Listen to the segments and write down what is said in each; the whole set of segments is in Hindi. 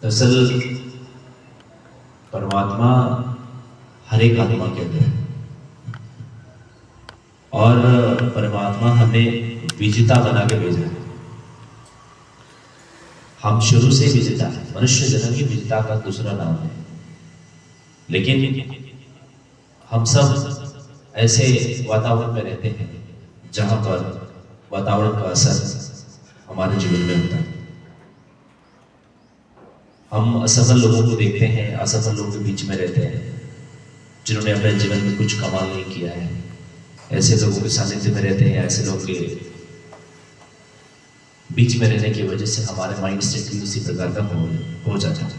दरअसल परमात्मा हर एक आत्मा के अंदर है और परमात्मा हमें विजेता बना के भेजा है। हम शुरू से विजेता है। मनुष्य जन्म ही विजेता का दूसरा नाम है। लेकिन हम सब ऐसे वातावरण में रहते हैं जहां पर वातावरण का असर हमारे जीवन में होता है। हम असफल लोगों को देखते हैं, असफल लोगों के बीच में रहते हैं जिन्होंने अपने जीवन में कुछ कमाल नहीं किया है। ऐसे लोगों के सानिध्य में रहते हैं, ऐसे लोगों के बीच में रहने की वजह से हमारे माइंड सेट भी उसी प्रकार का हो जाता है।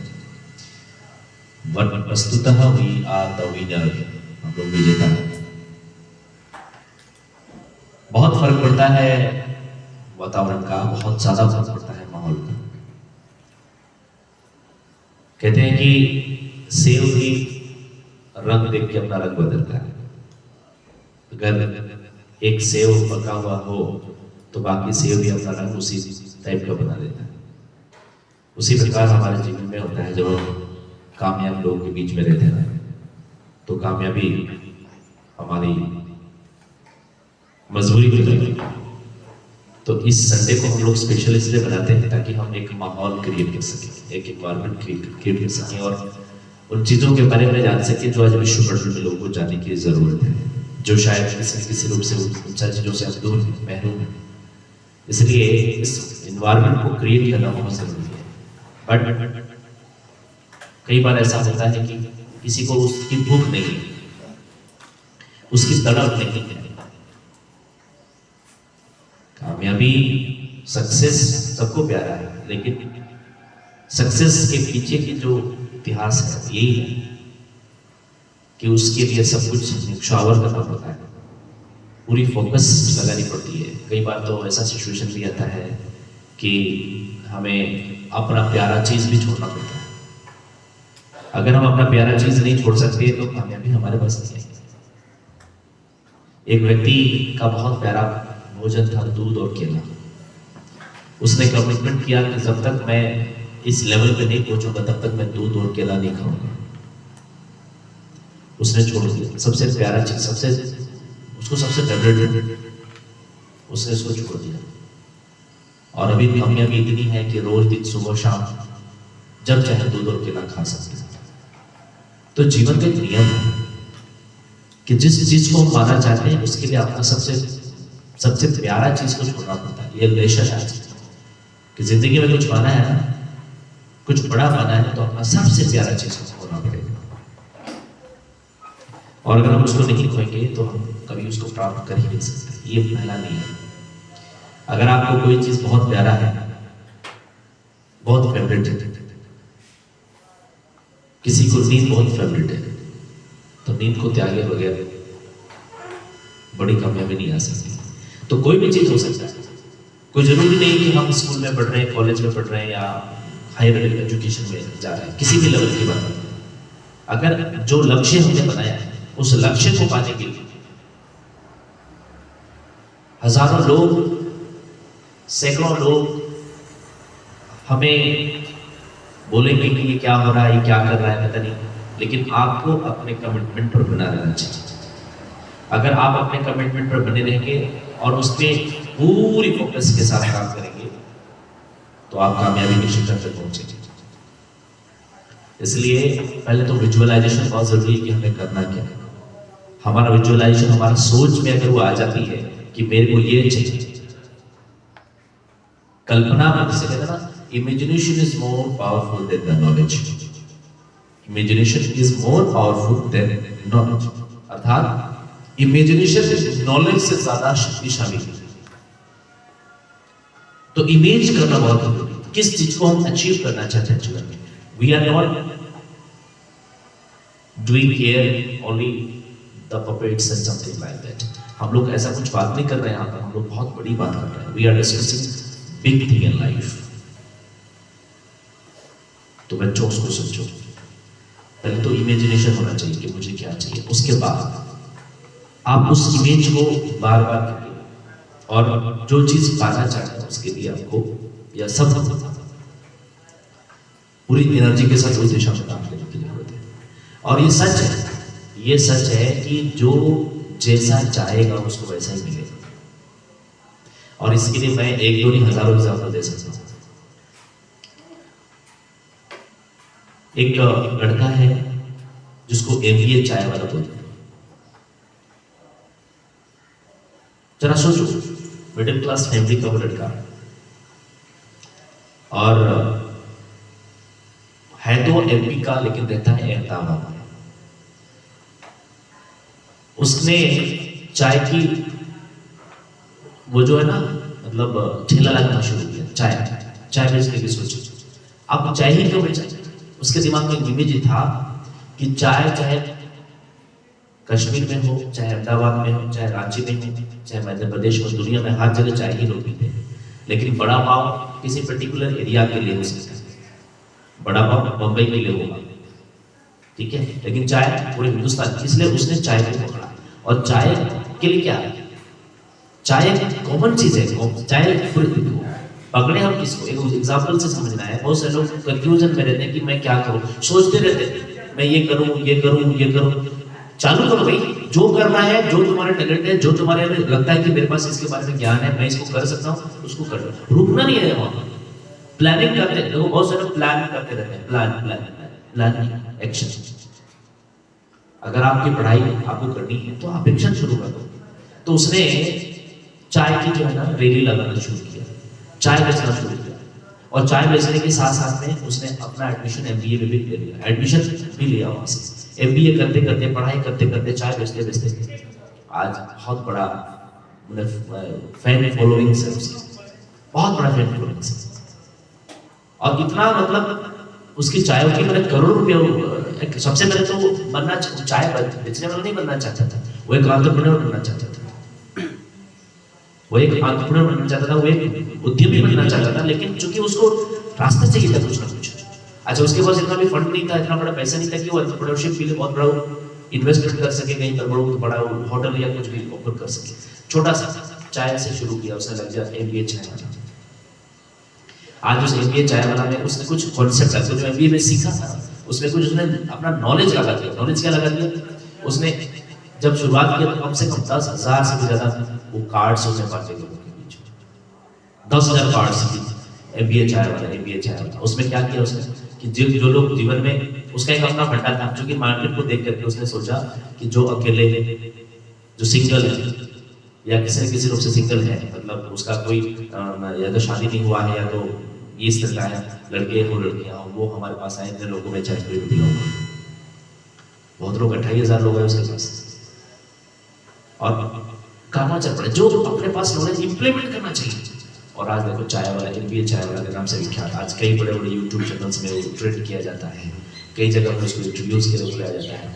वस्तुतः वी आर द विनर, हम लोग विजेता हैं। बहुत फर्क पड़ता है वातावरण का, बहुत ज्यादा फर्क पड़ता है माहौल का। कहते हैं कि सेब भी रंग देख के अपना रंग बदलता है। अगर एक सेब पका हुआ हो तो बाकी सेब भी अपना रंग उसी टाइप का बना देता है। उसी प्रकार हमारे जीवन में होता है। जब हम कामयाब लोगों के बीच में रहते हैं तो कामयाबी हमारी मजबूरी हो जाती है। तो इस संडे को हम लोग स्पेशल इसलिए बनाते हैं ताकि हम एक माहौल क्रिएट कर सकें, एक एनवायरनमेंट क्रिएट कर सकें और उन चीज़ों के बारे में जान सकें जो आज विश्व भर में लोगों को जानने की ज़रूरत है, जो शायद किसी रूप से उन सारी चीज़ों से दूर हैं, महरूम हैं। इसलिए इस एनवायरनमेंट को क्रिएट करना बहुत ज़रूरी है। बट कई बार ऐसा होता है कि किसी को उसकी भूख नहीं है, उसकी तड़प नहीं है। कामयाबी, सक्सेस सबको प्यारा है, लेकिन सक्सेस के पीछे की जो इतिहास है यही है कि उसके लिए सब कुछ निछावर करना पड़ता है, पूरी फोकस लगानी पड़ती है। कई बार तो ऐसा सिचुएशन भी आता है कि हमें अपना प्यारा चीज भी छोड़ना पड़ता है। अगर हम अपना प्यारा चीज नहीं छोड़ सकते तो कामयाबी हमारे पास नहीं है। एक व्यक्ति का बहुत प्यारा भोजन था दूध और केला। उसने कमिटमेंट किया कि जब तक मैं इस लेवल पे नहीं पहुंचूंगा तब तक मैं दूध और केला नहीं खाऊंगा। उसने छोड़ दिया सबसे प्यारा चीज, उसको सबसे फेवरेट, उसने उसको छोड़ दिया। और अभी कामयाबी इतनी है कि रोज दिन सुबह शाम जब चाहे दूध और केला खा सकते हैं। तो जीवन का एक नियम है कि जिस चीज को हम पाना चाहते हैं उसके लिए अपना सबसे प्यारा चीज को छोड़ना पड़ता है। ये लेशन है कि जिंदगी में कुछ पाना है ना, कुछ बड़ा पाना है तो अपना सबसे प्यारा चीज को खोना पड़ेगा। और अगर हम उसको नहीं खोएंगे तो हम कभी उसको प्राप्त कर ही नहीं सकते। ये पहला नियम है। अगर आपको कोई चीज बहुत प्यारा है, बहुत फेवरेट है, किसी को नींद बहुत फेवरेट है, तो नींद को त्यागे बगैर बड़ी कामयाबी नहीं आ सकती। तो कोई भी चीज हो सकता है, कोई जरूरी नहीं कि हम स्कूल में पढ़ रहे हैं, कॉलेज में पढ़ रहे हैं या हायर एजुकेशन में जा रहे हैं, किसी भी लेवल की बात है। अगर जो लक्ष्य हमने बनाया है उस लक्ष्य को पाने के लिए हजारों लोग, सैकड़ों लोग हमें बोलेंगे कि ये क्या हो रहा है, ये क्या कर रहा है, पता नहीं, लेकिन आपको अपने कमिटमेंट पर बना रहना चाहिए। अगर आप अपने कमिटमेंट पर बने रहेंगे और उस पर पूरी फोकस के साथ काम करेंगे तो आप कामयाबी के शिखर तक पहुंचेंगे। इसलिए पहले तो विजुअलाइजेशन बहुत जरूरी है कि हमें करना क्या है। हमारा विजुअलाइजेशन हमारा सोच में अगर वो आ जाती है कि मेरे को ये चाहिए, कल्पना जिसे कहते हैं ना, imagination is more powerful than the knowledge. Imagination is more powerful than knowledge, अर्थात इमेजिनेशन नॉलेज से ज्यादा शक्तिशाली है। तो इमेज करना बहुत जरूरी है, किस चीज को हम अचीव करना चाहते हैं जीवन में। We are not doing here only the puppets and something like that. हम लोग ऐसा कुछ बात नहीं कर रहे हैं यहाँ पर, हम लोग बहुत बड़ी बात कर रहे हैं। We are discussing big thing in life. तो बच्चों उसको समझो, पहले तो इमेजिनेशन होना चाहिए कि मुझे क्या चाहिए। उसके बाद आप उस इमेज को बार बार करिए और जो चीज पाना चाहते हैं उसके लिए आपको या सब पूरी एनर्जी के साथ उस दिशा में काम करने की जरूरत है। और ये सच है कि जो जैसा चाहेगा उसको वैसा ही मिलेगा। और इसके लिए मैं एक दो नहीं हजारों एग्जाम्पल दे सकता हूँ। एक लड़का है जिसको MBA चाय वाला बोलते हैं। जरा सोचो, मिडिल क्लास फैमिली का वो लड़का, और है तो MP का लेकिन रहता है अहमदाबाद में। उसने चाय की वो जो है ना, मतलब ठेला लगाना शुरू किया, चाय बेचने की सोची। अब चाय ही क्यों बेचा? उसके दिमाग में एक इमेज था कि चाय चाहे कश्मीर में हो, चाहे अहमदाबाद में हो, चाहे रांची में हो, चाहे मध्य प्रदेश में, दुनिया में हर जगह चाय ही लोग पीते हैं। लेकिन बड़ा पाव किसी पर्टिकुलर एरिया के लिए हो सकता है, बड़ा पाव बम्बई के लिए होगा, ठीक है, लेकिन चाय पूरे हिंदुस्तान। इसलिए उसने चाय को पकड़ा। और चाय के लिए क्या है? चाय कॉमन चीज है। चाय पकड़े हम किसको? एक एग्जाम्पल से समझना है। बहुत से लोग कंफ्यूजन में रहते हैं कि मैं क्या करूं, सोचते रहते हैं मैं ये करूं, ये करूं, ये करूं। चालू करो भाई, जो करना है, जो तुम्हारे टैलेंट है, जो तुम्हारे लगता है कि मेरे पास इसके बारे में ज्ञान है, मैं इसको कर सकता हूँ, उसको कर लो। रुकना नहीं है वहां। प्लानिंग करते हैं लोग, बहुत सारे प्लान करते रहते हैं। Plan action. अगर आपकी पढ़ाई आपको करनी है तो आप एक्शन शुरू कर दो। तो उसने चाय की जो है ना रैली लगाना शुरू किया, चाय बेचना शुरू किया। और चाय बेचने के साथ साथ में उसने अपना एडमिशन MBA में भी ले लिया, एडमिशन भी लिया वहां से। MBA करते करते, पढ़ाई करते करते, चाय बेचते बेचते आज बहुत बड़ा फैन फॉलोइंग है उसकी, बहुत बड़ा फैन फॉलोइंग है। और इतना मतलब उसकी चाय की मैंने करोड़ रुपये। सबसे पहले तो बनना, चाय बेचने वाला नहीं बनना चाहता था, वो एक एंटरप्रेन्योर बनना चाहता था। वो एक एंटरप्रेन्योर बनना चाहता था, वो एक उद्यमी बनना चाहता था। लेकिन चूंकि उसको रास्ता चाहिए था कुछ ना कुछ। अच्छा, उसके पास इतना भी फंड नहीं था, इतना बड़ा पैसा नहीं था कि वो एंटरप्रेन्योरशिप के लिए बहुत बड़ा इन्वेस्टमेंट कर सके, कहीं पर बड़ा होटल या कुछ भी ओपन कर सके। छोटा सा चाय से शुरू किया उसने, लग गया MBA चाय वाला। आज उस MBA चाय वाला में उसने कुछ कॉन्सेप्ट है, जो MBA में सीखा था उसमें कुछ उसने अपना नॉलेज लगा दिया। नॉलेज क्या लगा दिया उसने? जब शुरुआत की तो कम से कम 10,000 से भी ज्यादा वो कार्ड्स उसने बांटे लोगों के बीच। 10,000 कार्ड्स MBA चाय वाला। उसमें क्या किया उसने कि जो लोग जीवन में, उसका एक अपना फंडा था, जो कि मार्केट को देख करके उसने सोचा कि जो अकेले, जो सिंगल है या किसी न किसी रूप से सिंगल है, मतलब उसका कोई या तो शादी नहीं हुआ है या तो इस तरह का है, लड़के हो लड़कियां हो, वो हमारे पास आए, इतने लोगों में चाय पिलाऊंगा। बहुत लोग, 28,000 लोग हैं उसके पास। और करना चल पड़े, जो अपने पास नॉलेज इंप्लीमेंट करना चाहिए। और आज देखो चाय वाला, MBA चाय वाला के नाम से विख्यात। आज कई बड़े बड़े YouTube चैनल्स में ट्रेंड किया जाता है, कई जगह पर उसको इंटरव्यूज के लिए बुलाया जाता है।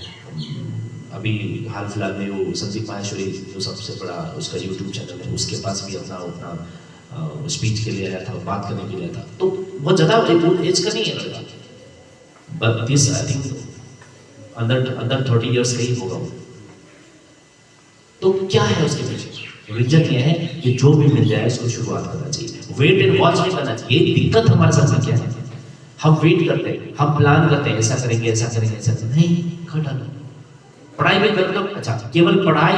अभी हाल फिलहाल में वो संदीप माहेश्वरी, जो सबसे बड़ा उसका YouTube चैनल है, उसके पास भी अपना स्पीच के लिए आया था, बात करने के लिए था। तो बहुत ज़्यादा एज का नहीं है लड़का, बट दिस आई थिंक अंदर 30 इयर्स का ही होगा वो। तो क्या है उसके पीछे रीजन? ये है कि जो भी मिल जाए उसको शुरुआत करना चाहिए, वेट एंड वॉच नहीं करना चाहिए। दिक्कत हमारे साथ में क्या है? हम वेट करते हैं, हम प्लान करते हैं, ऐसा करेंगे, ऐसा करेंगे, ऐसा नहीं खड़ा। पढ़ाई में कर लो, अच्छा केवल पढ़ाई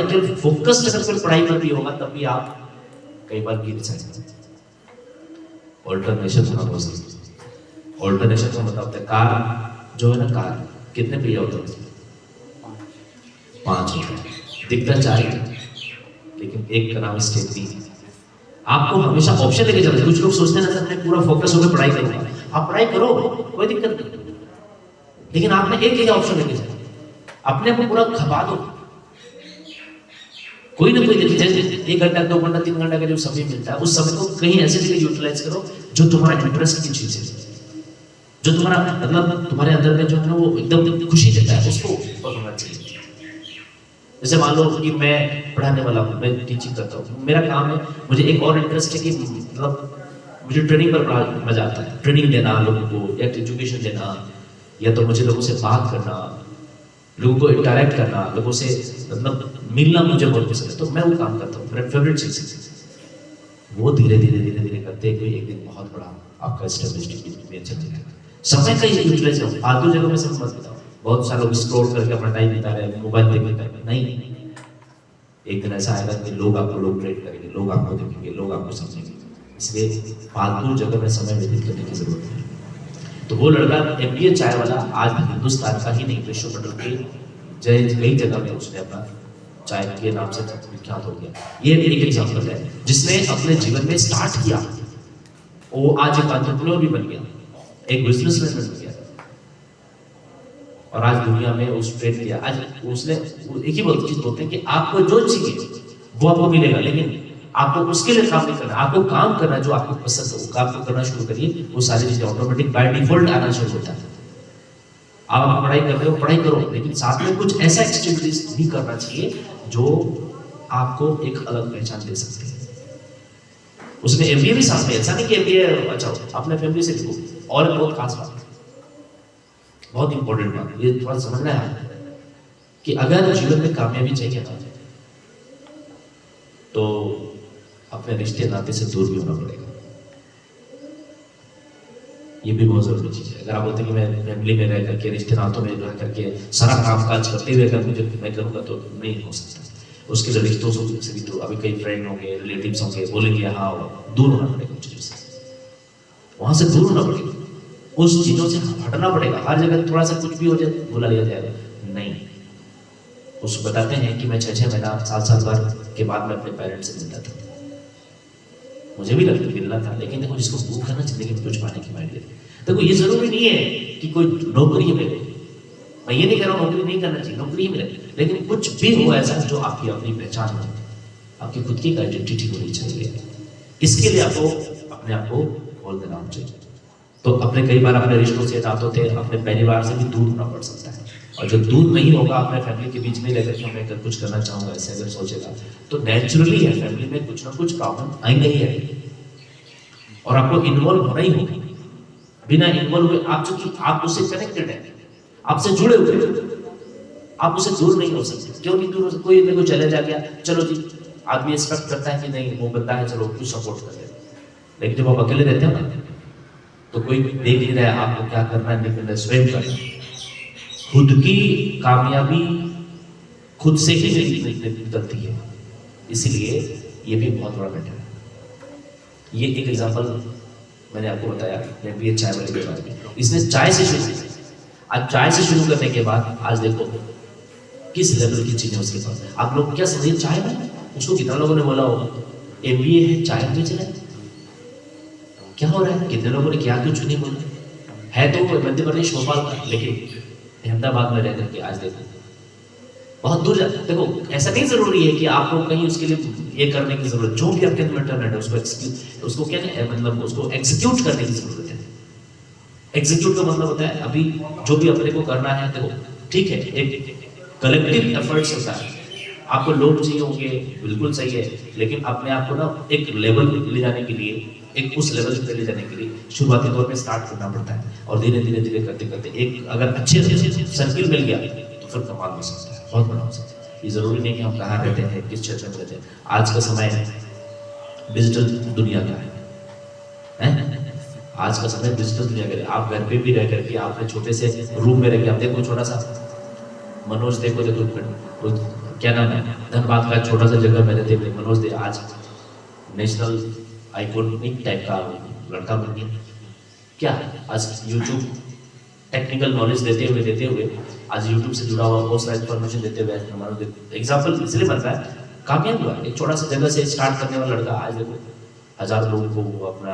केवल फोकस्ड अगर केवल पढ़ाई पर भी होगा तब भी आप कई बार गिर सकते हैं। ऑल्टरनेशन होना बहुत जरूरी है। ऑल्टरनेशन का मतलब है कार जो है ना, कार कितने पहिया होते हैं? 5 होते हैं, दिखता 4 है, लेकिन एक का नाम स्टेपनी। आपको हमेशा ऑप्शन लेके चलना। कुछ लोग सोचते हैं ना, मैं पूरा फोकस होकर पढ़ाई करूंगा। आप पढ़ाई करो, कोई दिक्कत नहीं, लेकिन आपने एक ही ऑप्शन लेके चलना, अपने आप को पूरा खपा दो। कोई ना कोई देखिए, जैसे 1 घंटा 2 घंटा 3 घंटा का जो समय मिलता है, उस समय को कहीं ऐसे जगह यूटिलाइज करो जो तुम्हारा इंटरेस्ट की चीज है, जो तुम्हारा मतलब तुम्हारे अंदर में जो है ना वो एकदम खुशी देता है, उसको पकड़ना चाहिए। जैसे मान लो कि मैं पढ़ाने वाला हूँ, मैं टीचिंग करता हूँ, मेरा काम है, मुझे एक और इंटरेस्ट है कि मतलब मुझे ट्रेनिंग पर बड़ा मजा आता है। ट्रेनिंग देना लोगों को, या एजुकेशन देना, या तो मुझे लोगों से बात करना, लोगों को इंटरेक्ट करना, लोगों से मतलब मिलना मुझे बहुत पसंद है। तो मैं वो काम करता हूँ, मेरा फेवरेट चीज है। वो धीरे धीरे करते हुए एक दिन बहुत बड़ा आपका एस्टेब्लिश्ड चल जाएगा। समय का यूटिलाइज करो, फालतू जगह में समय मत बिताओ। बहुत सारे लोग स्क्रॉल करके अपना टाइम बिता रहे हैं, मोबाइल देखते नहीं। एक दिन ऐसा आएगा कि लोग आपको लोग ट्रेड करेंगे, लोग आपको देखेंगे, लोग आपको समझेंगे। इसलिए फालतू जगह में समय व्यतीत करने की जरूरत है। तो वो लड़का एमबीए चाय वाला आज हिंदुस्तान का ही नहीं, विश्व मंडल के कई जगह में उसने अपना चाय के नाम से विख्यात हो गया। ये एक एग्जाम्पल है जिसने अपने जीवन में स्टार्ट किया, वो आज एक एंटरप्रेन्योर भी बन गया, एक बिजनेसमैन बन गया, और आज दुनिया में उस ट्रेड किया। आज उसने एक ही चीज बोलते हैं कि आपको जो चाहिए वो आपको मिलेगा, लेकिन आपको उसके लिए काम नहीं करना, आपको काम करना जो आपको पसंद है, वो काम को करना शुरू करिए, वो सारी चीजें ऑटोमेटिक बाय डिफॉल्ट आना शुरू हो जाता है। आप पढ़ाई कर रहे हो, पढ़ाई करो, लेकिन साथ में कुछ ऐसा एक्टिविटीज भी करना चाहिए जो आपको एक अलग पहचान दे सकते हैं। उसने एमबीए भी साथ में, ऐसा नहीं कि एमबीए अच्छा अपने फैमिली से लिखो। और बहुत खास बात, बहुत इंपॉर्टेंट बात, ये थोड़ा समझना है कि अगर जीवन में कामयाबी चाहिए ना, तो अपने रिश्ते नाते से दूर भी होना पड़ेगा। ये भी बहुत जरूरी चीज है। अगर आप बोलते हैं कि मैं फैमिली में रह करके, रिश्ते नातों में रह करके सारा काम काज करते हुए अगर मुझे मैं करूंगा तो नहीं हो सकता। उसके लिए रिश्तों से भी तो अभी कई फ्रेंड होंगे, रिलेटिव्स होंगे, बोलेंगे हाँ, दूर होना पड़ेगा उन चीजों से, वहां से दूर होना पड़ेगा, उस चीजों से हटना पड़ेगा। हर जगह थोड़ा सा कुछ भी हो जाए बुला लिया जाएगा, नहीं। उसको बताते हैं कि मैं 6-6 महीना 7-7 बार के बाद मैं अपने पेरेंट्स से मिलता था, मुझे भी लगता मिलना था, लेकिन देखो जिसको भूख है ना जिंदगी में कुछ पाने की माइंड है। देखो ये जरूरी नहीं है कि कोई नौकरी मिले, मैं ये नहीं कह रहा हूँ नौकरी नहीं करना चाहिए, नौकरी मिले, लेकिन कुछ भी हो ऐसा जो आपकी अपनी पहचान हो, आपकी खुद की आइडेंटिटी होनी चाहिए। इसके लिए आपको अपने आप को खोल देना चाहिए। तो अपने कई बार अपने रिश्तों से नातों से, अपने परिवार से भी दूर होना पड़ सकता है, और जब दूर नहीं होगा अपने फैमिली के बीच में रहकर के मैं कुछ करना चाहूंगा ऐसे अगर सोचेगा, तो नेचुरली है फैमिली में कुछ ना कुछ प्रॉब्लम आएंगे ही आएंगे, और आपको इन्वॉल्व होना ही होगा। बिना इन्वॉल्व हुए आप चूंकि आप उससे कनेक्टेड है, आपसे जुड़े हुए हैं, आप उससे दूर नहीं हो सकते। क्यों नहीं दूर हो सकते? कोई मेरे को चले जा गया, चलो जी, आदमी एक्सपेक्ट करता है कि नहीं वो बंदा है, चलो कुछ सपोर्ट कर दे, लेकिन जब आप अकेले रहते हो ना, तो कोई देख नहीं रहा है आपको क्या करना है, नहीं करना है, स्वयं करना। खुद की कामयाबी खुद से ही निकलती है, इसीलिए ये भी बहुत बड़ा मैटर है। ये एक एग्जांपल मैंने आपको बताया एमबीए चाय वाले के बारे में। इसने चाय से शुरू किया, आज चाय से शुरू करने के बाद आज देखो किस लेवल की चीजें उसके पास। आप लोग क्या समझिए, चाय में उसको कितना लोगों ने बोला होगा एमबीए है, चाय बेच रहा है, क्या हो रहा है? कितने लोगों ने क्या कुछ नहीं बोला है, तो मध्य प्रदेश भोपाल का, लेकिन अहमदाबाद में रह करके आज देखो बहुत दूर जाता है। देखो ऐसा नहीं जरूरी है कि आपको कहीं उसके लिए ये करने की जरूरत, जो भी आपके अंदर टैलेंट है उसको क्या है, मतलब उसको एग्जीक्यूट करने की जरूरत है। एग्जीक्यूट का मतलब होता है अभी जो भी अपने को करना है, देखो ठीक है एक कलेक्टिव एफर्ट्स होता है, आपको लोग चाहिए होंगे, बिल्कुल सही है, लेकिन अपने आप को ना एक लेवल ले जाने के लिए, एक उस लेवल पे ले जाने के लिए शुरुआती दौर में स्टार्ट करना पड़ता है, और धीरे धीरे धीरे करते करते एक अगर अच्छे सर्किल मिल गया तो फिर कमाल हो सकता है, बहुत बड़ा हो सकता है। ये जरूरी नहीं कि हम कहाँ रहते हैं, किस क्षेत्र में रहते हैं। आज का समय डिजिटल दुनिया का है? आज का समय डिजिटल दुनिया का है। आप घर पे भी रह करके, आपने छोटे से रूम में रह के, आप देखो छोटा सा मनोज, देखो क्या नाम है, धनबाद का छोटा सा जगह में रहते हुए मनोज दे आज नेशनल आइकॉनिक टाइप का लड़का बन गया। क्या आज यूट्यूब टेक्निकल नॉलेज देते हुए आज यूट्यूब से जुड़ा हुआ बहुत सारा इन्फॉर्मेशन देते हुए हमारा एग्जाम्पल इसलिए बनता है, कामयाब हुआ। एक छोटा सा जगह से स्टार्ट करने वाला लड़का आज देखो हजारों लोगों को वो अपना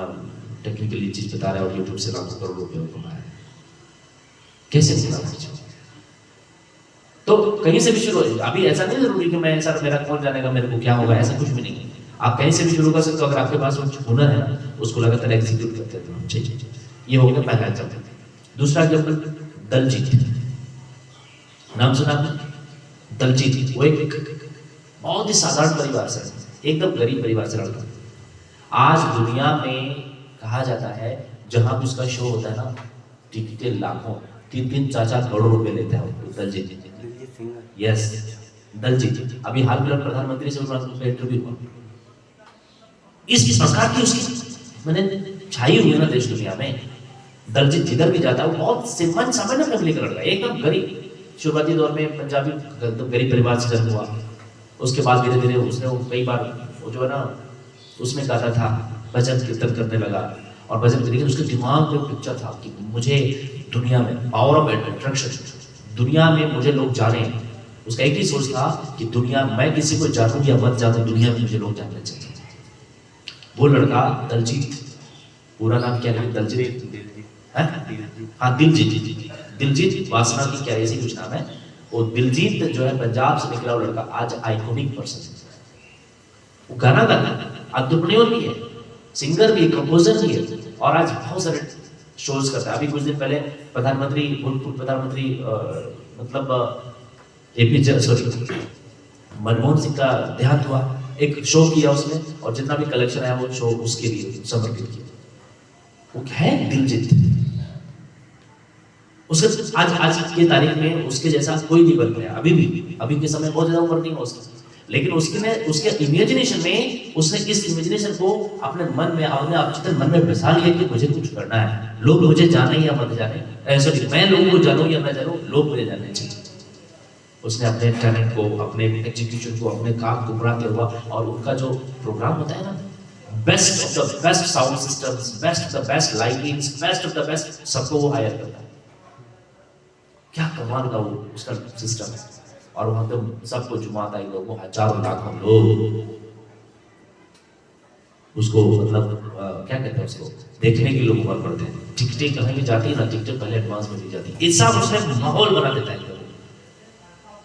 टेक्निकली चीज बता रहा है, और यूट्यूब से लाखों करोड़ रुपये कमा रहा है। कैसे मिला? तो कहीं से भी शुरू हो। अभी ऐसा नहीं जरूरी कि मैं सर मेरा कौन जानेगा मेरे को क्या होगा, ऐसा कुछ भी नहीं। आप कहीं से भी शुरू कर सकते हो, अगर आपके पास हुनर है ना, उसको लगातार एग्जीक्यूट करते हैं। ये हो गया पहला एग्जाम्पल। दूसरा एग्जाम्पल दलजीत, नाम सुना आपने? दलजीत वो एक बहुत ही साधारण परिवार से, एकदम गरीब परिवार से लड़का। आज दुनिया में कहा जाता है जहां भी उसका शो होता है ना, टिकटें लाखों, 3-3, 4-4 करोड़ रुपए लेता है दलजीत। यस, दलजीत अभी हाल फिलहाल प्रधानमंत्री से उनका इंटरव्यू हुआ। इस प्रकार की उसकी मैंने छाई हुई है ना देश दुनिया में, दलजीत जिधर भी जाता है वो बहुत सिंपल सामान्य फैमिली का लड़का, एकदम गरीब, शुरुआती दौर में पंजाबी एकदम गरीब परिवार से जन्म हुआ। उसके बाद धीरे धीरे उसने कई बार वो जो है ना उसमें गाता था, भजन कीर्तन करने लगा और भजन लेकिन उसके दिमाग में पिक्चर था कि मुझे दुनिया में पावर ऑफ अट्रैक्शन, दुनिया में मुझे लोग जाने। उसका एक ही सोच था कि दुनिया, मैं किसी को जानूं या मत जानूं, दुनिया में मुझे लोग जानने चाहिए। वो लड़का दलजीत, पूरा नाम क्या है? दलजीत, हाँ दिलजीत वासना की क्या ऐसी कुछ नाम है। वो दिलजीत जो है पंजाब से निकला वो लड़का आज आइकॉनिक पर्सन है। वो गाना गाता है, एंटरप्रेन्योर भी है, सिंगर भी, कंपोजर भी है और आज बहुत सारे शोज करता है। अभी कुछ दिन पहले प्रधानमंत्री मतलब एपीजे मनमोहन सिंह का देहांत हुआ, एक शो किया उसमें और जितना भी कलेक्शन आया वो शो उसके लिए समर्पित किया। वो है दिलजीत। उसके आज की तारीख में उसके जैसा कोई नहीं बन पाया, अभी के समय बहुत ज्यादा उम्र नहीं है उसकी, लेकिन उसके इमेजिनेशन में उसने इस इमेजिनेशन को अपने मन में, अपने अवचेतन मन में बसा लिया कि मुझे कुछ करना है, लोग मुझे जाने या मत जाने, सॉरी मैं लोगों को जानूं या ना जानूं, लोग मुझे जानने चाहिए। उसने अपने टैलेंट को, अपने एग्जीक्यूशन को, अपने काम को बढ़ाते हुआ और उनका जो प्रोग्राम होता है ना, best of the best sound systems, best of the best lightings, best of the best, सबको वो हायर करता है। क्या कमाल का वो उसका सिस्टम है। और वहां पे सबको जुमाता है लोगों, हजारों लाखों लोग उसको मतलब क्या कहते हैं, उसको देखने के लोग उमड़ पड़ते हैं। टिकटें कहीं भी जाती है ना, टिकटें पहले एडवांस में दी जाती है। ऐसा उसने माहौल बना देता है।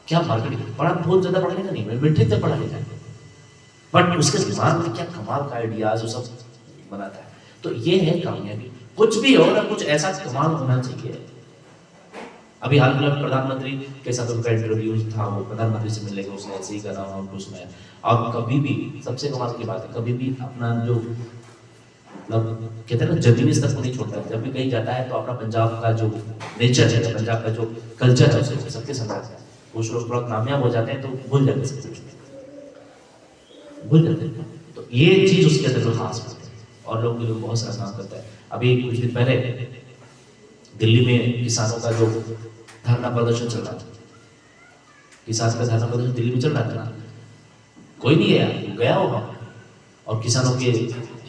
क्या मार्केटिंग, बड़ा बहुत ज्यादा पढ़ा लिखा नहीं, मैं मिलिट्री तक पढ़ा लिखा है, बट उसके दिमाग में क्या कमाल का आइडियाज वो सब बनाता है। तो ये है कामयाबी। कुछ भी हो ना, कुछ ऐसा कमाल होना चाहिए। अभी हाल में प्रधानमंत्री के साथ उनका इंटरव्यू था, वो प्रधानमंत्री से मिलने उसने ऐसे ही करा उनको सुनाया। और कभी भी, सबसे कमाल की बात है, कभी भी अपना जो मतलब कहते हैं ना जमीनी स्तर को नहीं छोड़ता। जब भी कहीं जाता है तो अपना पंजाब का जो नेचर है, पंजाब का जो कल्चर है उसको सबके समझाता है। कुछ लोग थोड़ा कामयाब हो जाते हैं तो भूल जाते हैं, भूल जाते हैं। तो ये चीज उसके अंदर खास बात है और लोग बहुत सारा काम करता है। अभी कुछ दिन पहले दिल्ली में किसानों का जो धरना प्रदर्शन चल रहा था, किसान का धरना प्रदर्शन दिल्ली में चल रहा था ना, कोई नहीं गया होगा और किसानों के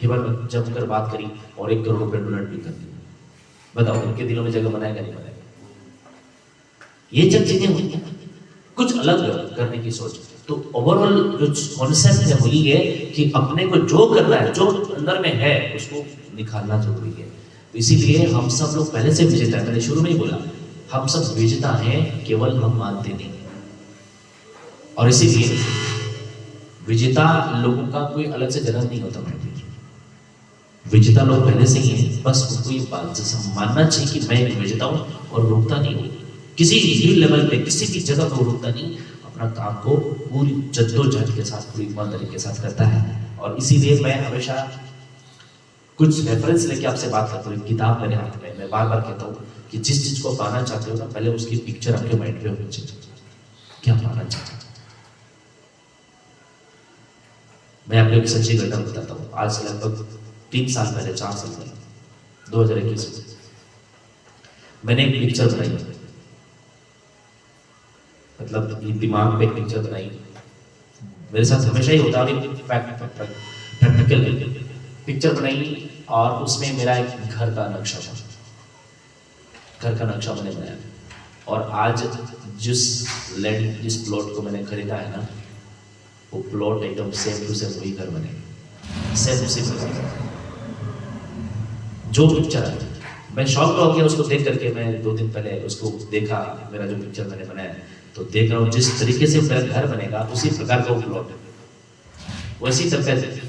हिवर में जमकर बात करी और 1 करोड़ रुपए डोनेट भी कर दिए। बताओ उनके दिलों में जगह बनाएगा नहीं बनाएगा? ये जब चीजें हुई हैं, कुछ अलग करने की सोच। तो ओवरऑल जो कॉन्सेप्ट है वही है कि अपने को जो करना है, जो अंदर में है उसको निखारना जरूरी है। इसीलिए हम सब लोग पहले से विजेता है, मैंने शुरू में ही बोला, हम सब विजेता हैं, केवल हम मानते नहीं। और इसीलिए विजेता लोगों का कोई अलग से जन्म नहीं होता। विजेता लोग पहले से ही हैं, बस उनको ये बात मानना चाहिए कि मैं एक विजेता हूं और रुकता नहीं हूं। किसी भी लेवल पे, किसी भी जगह पर रुकता नहीं, अपना काम को पूरी जद्दोजहद के साथ, पूरी ईमानदारी के साथ करता है। और इसीलिए मैं हमेशा कुछ रेफरेंस लेके आपसे बात करता हूँ। किताब मेरे हाथ में, मैं बार बार कहता हूँ कि जिस चीज को पाना चाहते हो ना, पहले उसकी पिक्चर आपके माइंड में होनी चाहिए, क्या पाना चाहते हो। मैं आपको एक सच्ची घटना बताता हूँ। आज से लगभग 3 साल पहले, 4 साल पहले, 2021 में मैंने एक पिक्चर बनाई। मतलब ये दिमाग पे एक पिक्चर बनाई, मेरे साथ हमेशा ही होता है, प्रैक्टिकल पिक्चर बनाई और उसमें मेरा एक घर का नक्शा था, घर का नक्शा मैंने बनाया। और आज जिस लैंड, जिस प्लॉट को मैंने खरीदा है ना, वो प्लॉट एकदम सेम टू सेम वही घर बने, सेम उसी प्रकार जो पिक्चर है। मैं शौक हो गया उसको देख करके। मैं 2 दिन पहले उसको देखा, मेरा जो पिक्चर मैंने बनाया, तो देख रहा हूँ जिस तरीके से मेरा घर बनेगा उसी प्रकार का वो प्लॉट है। वैसी तरह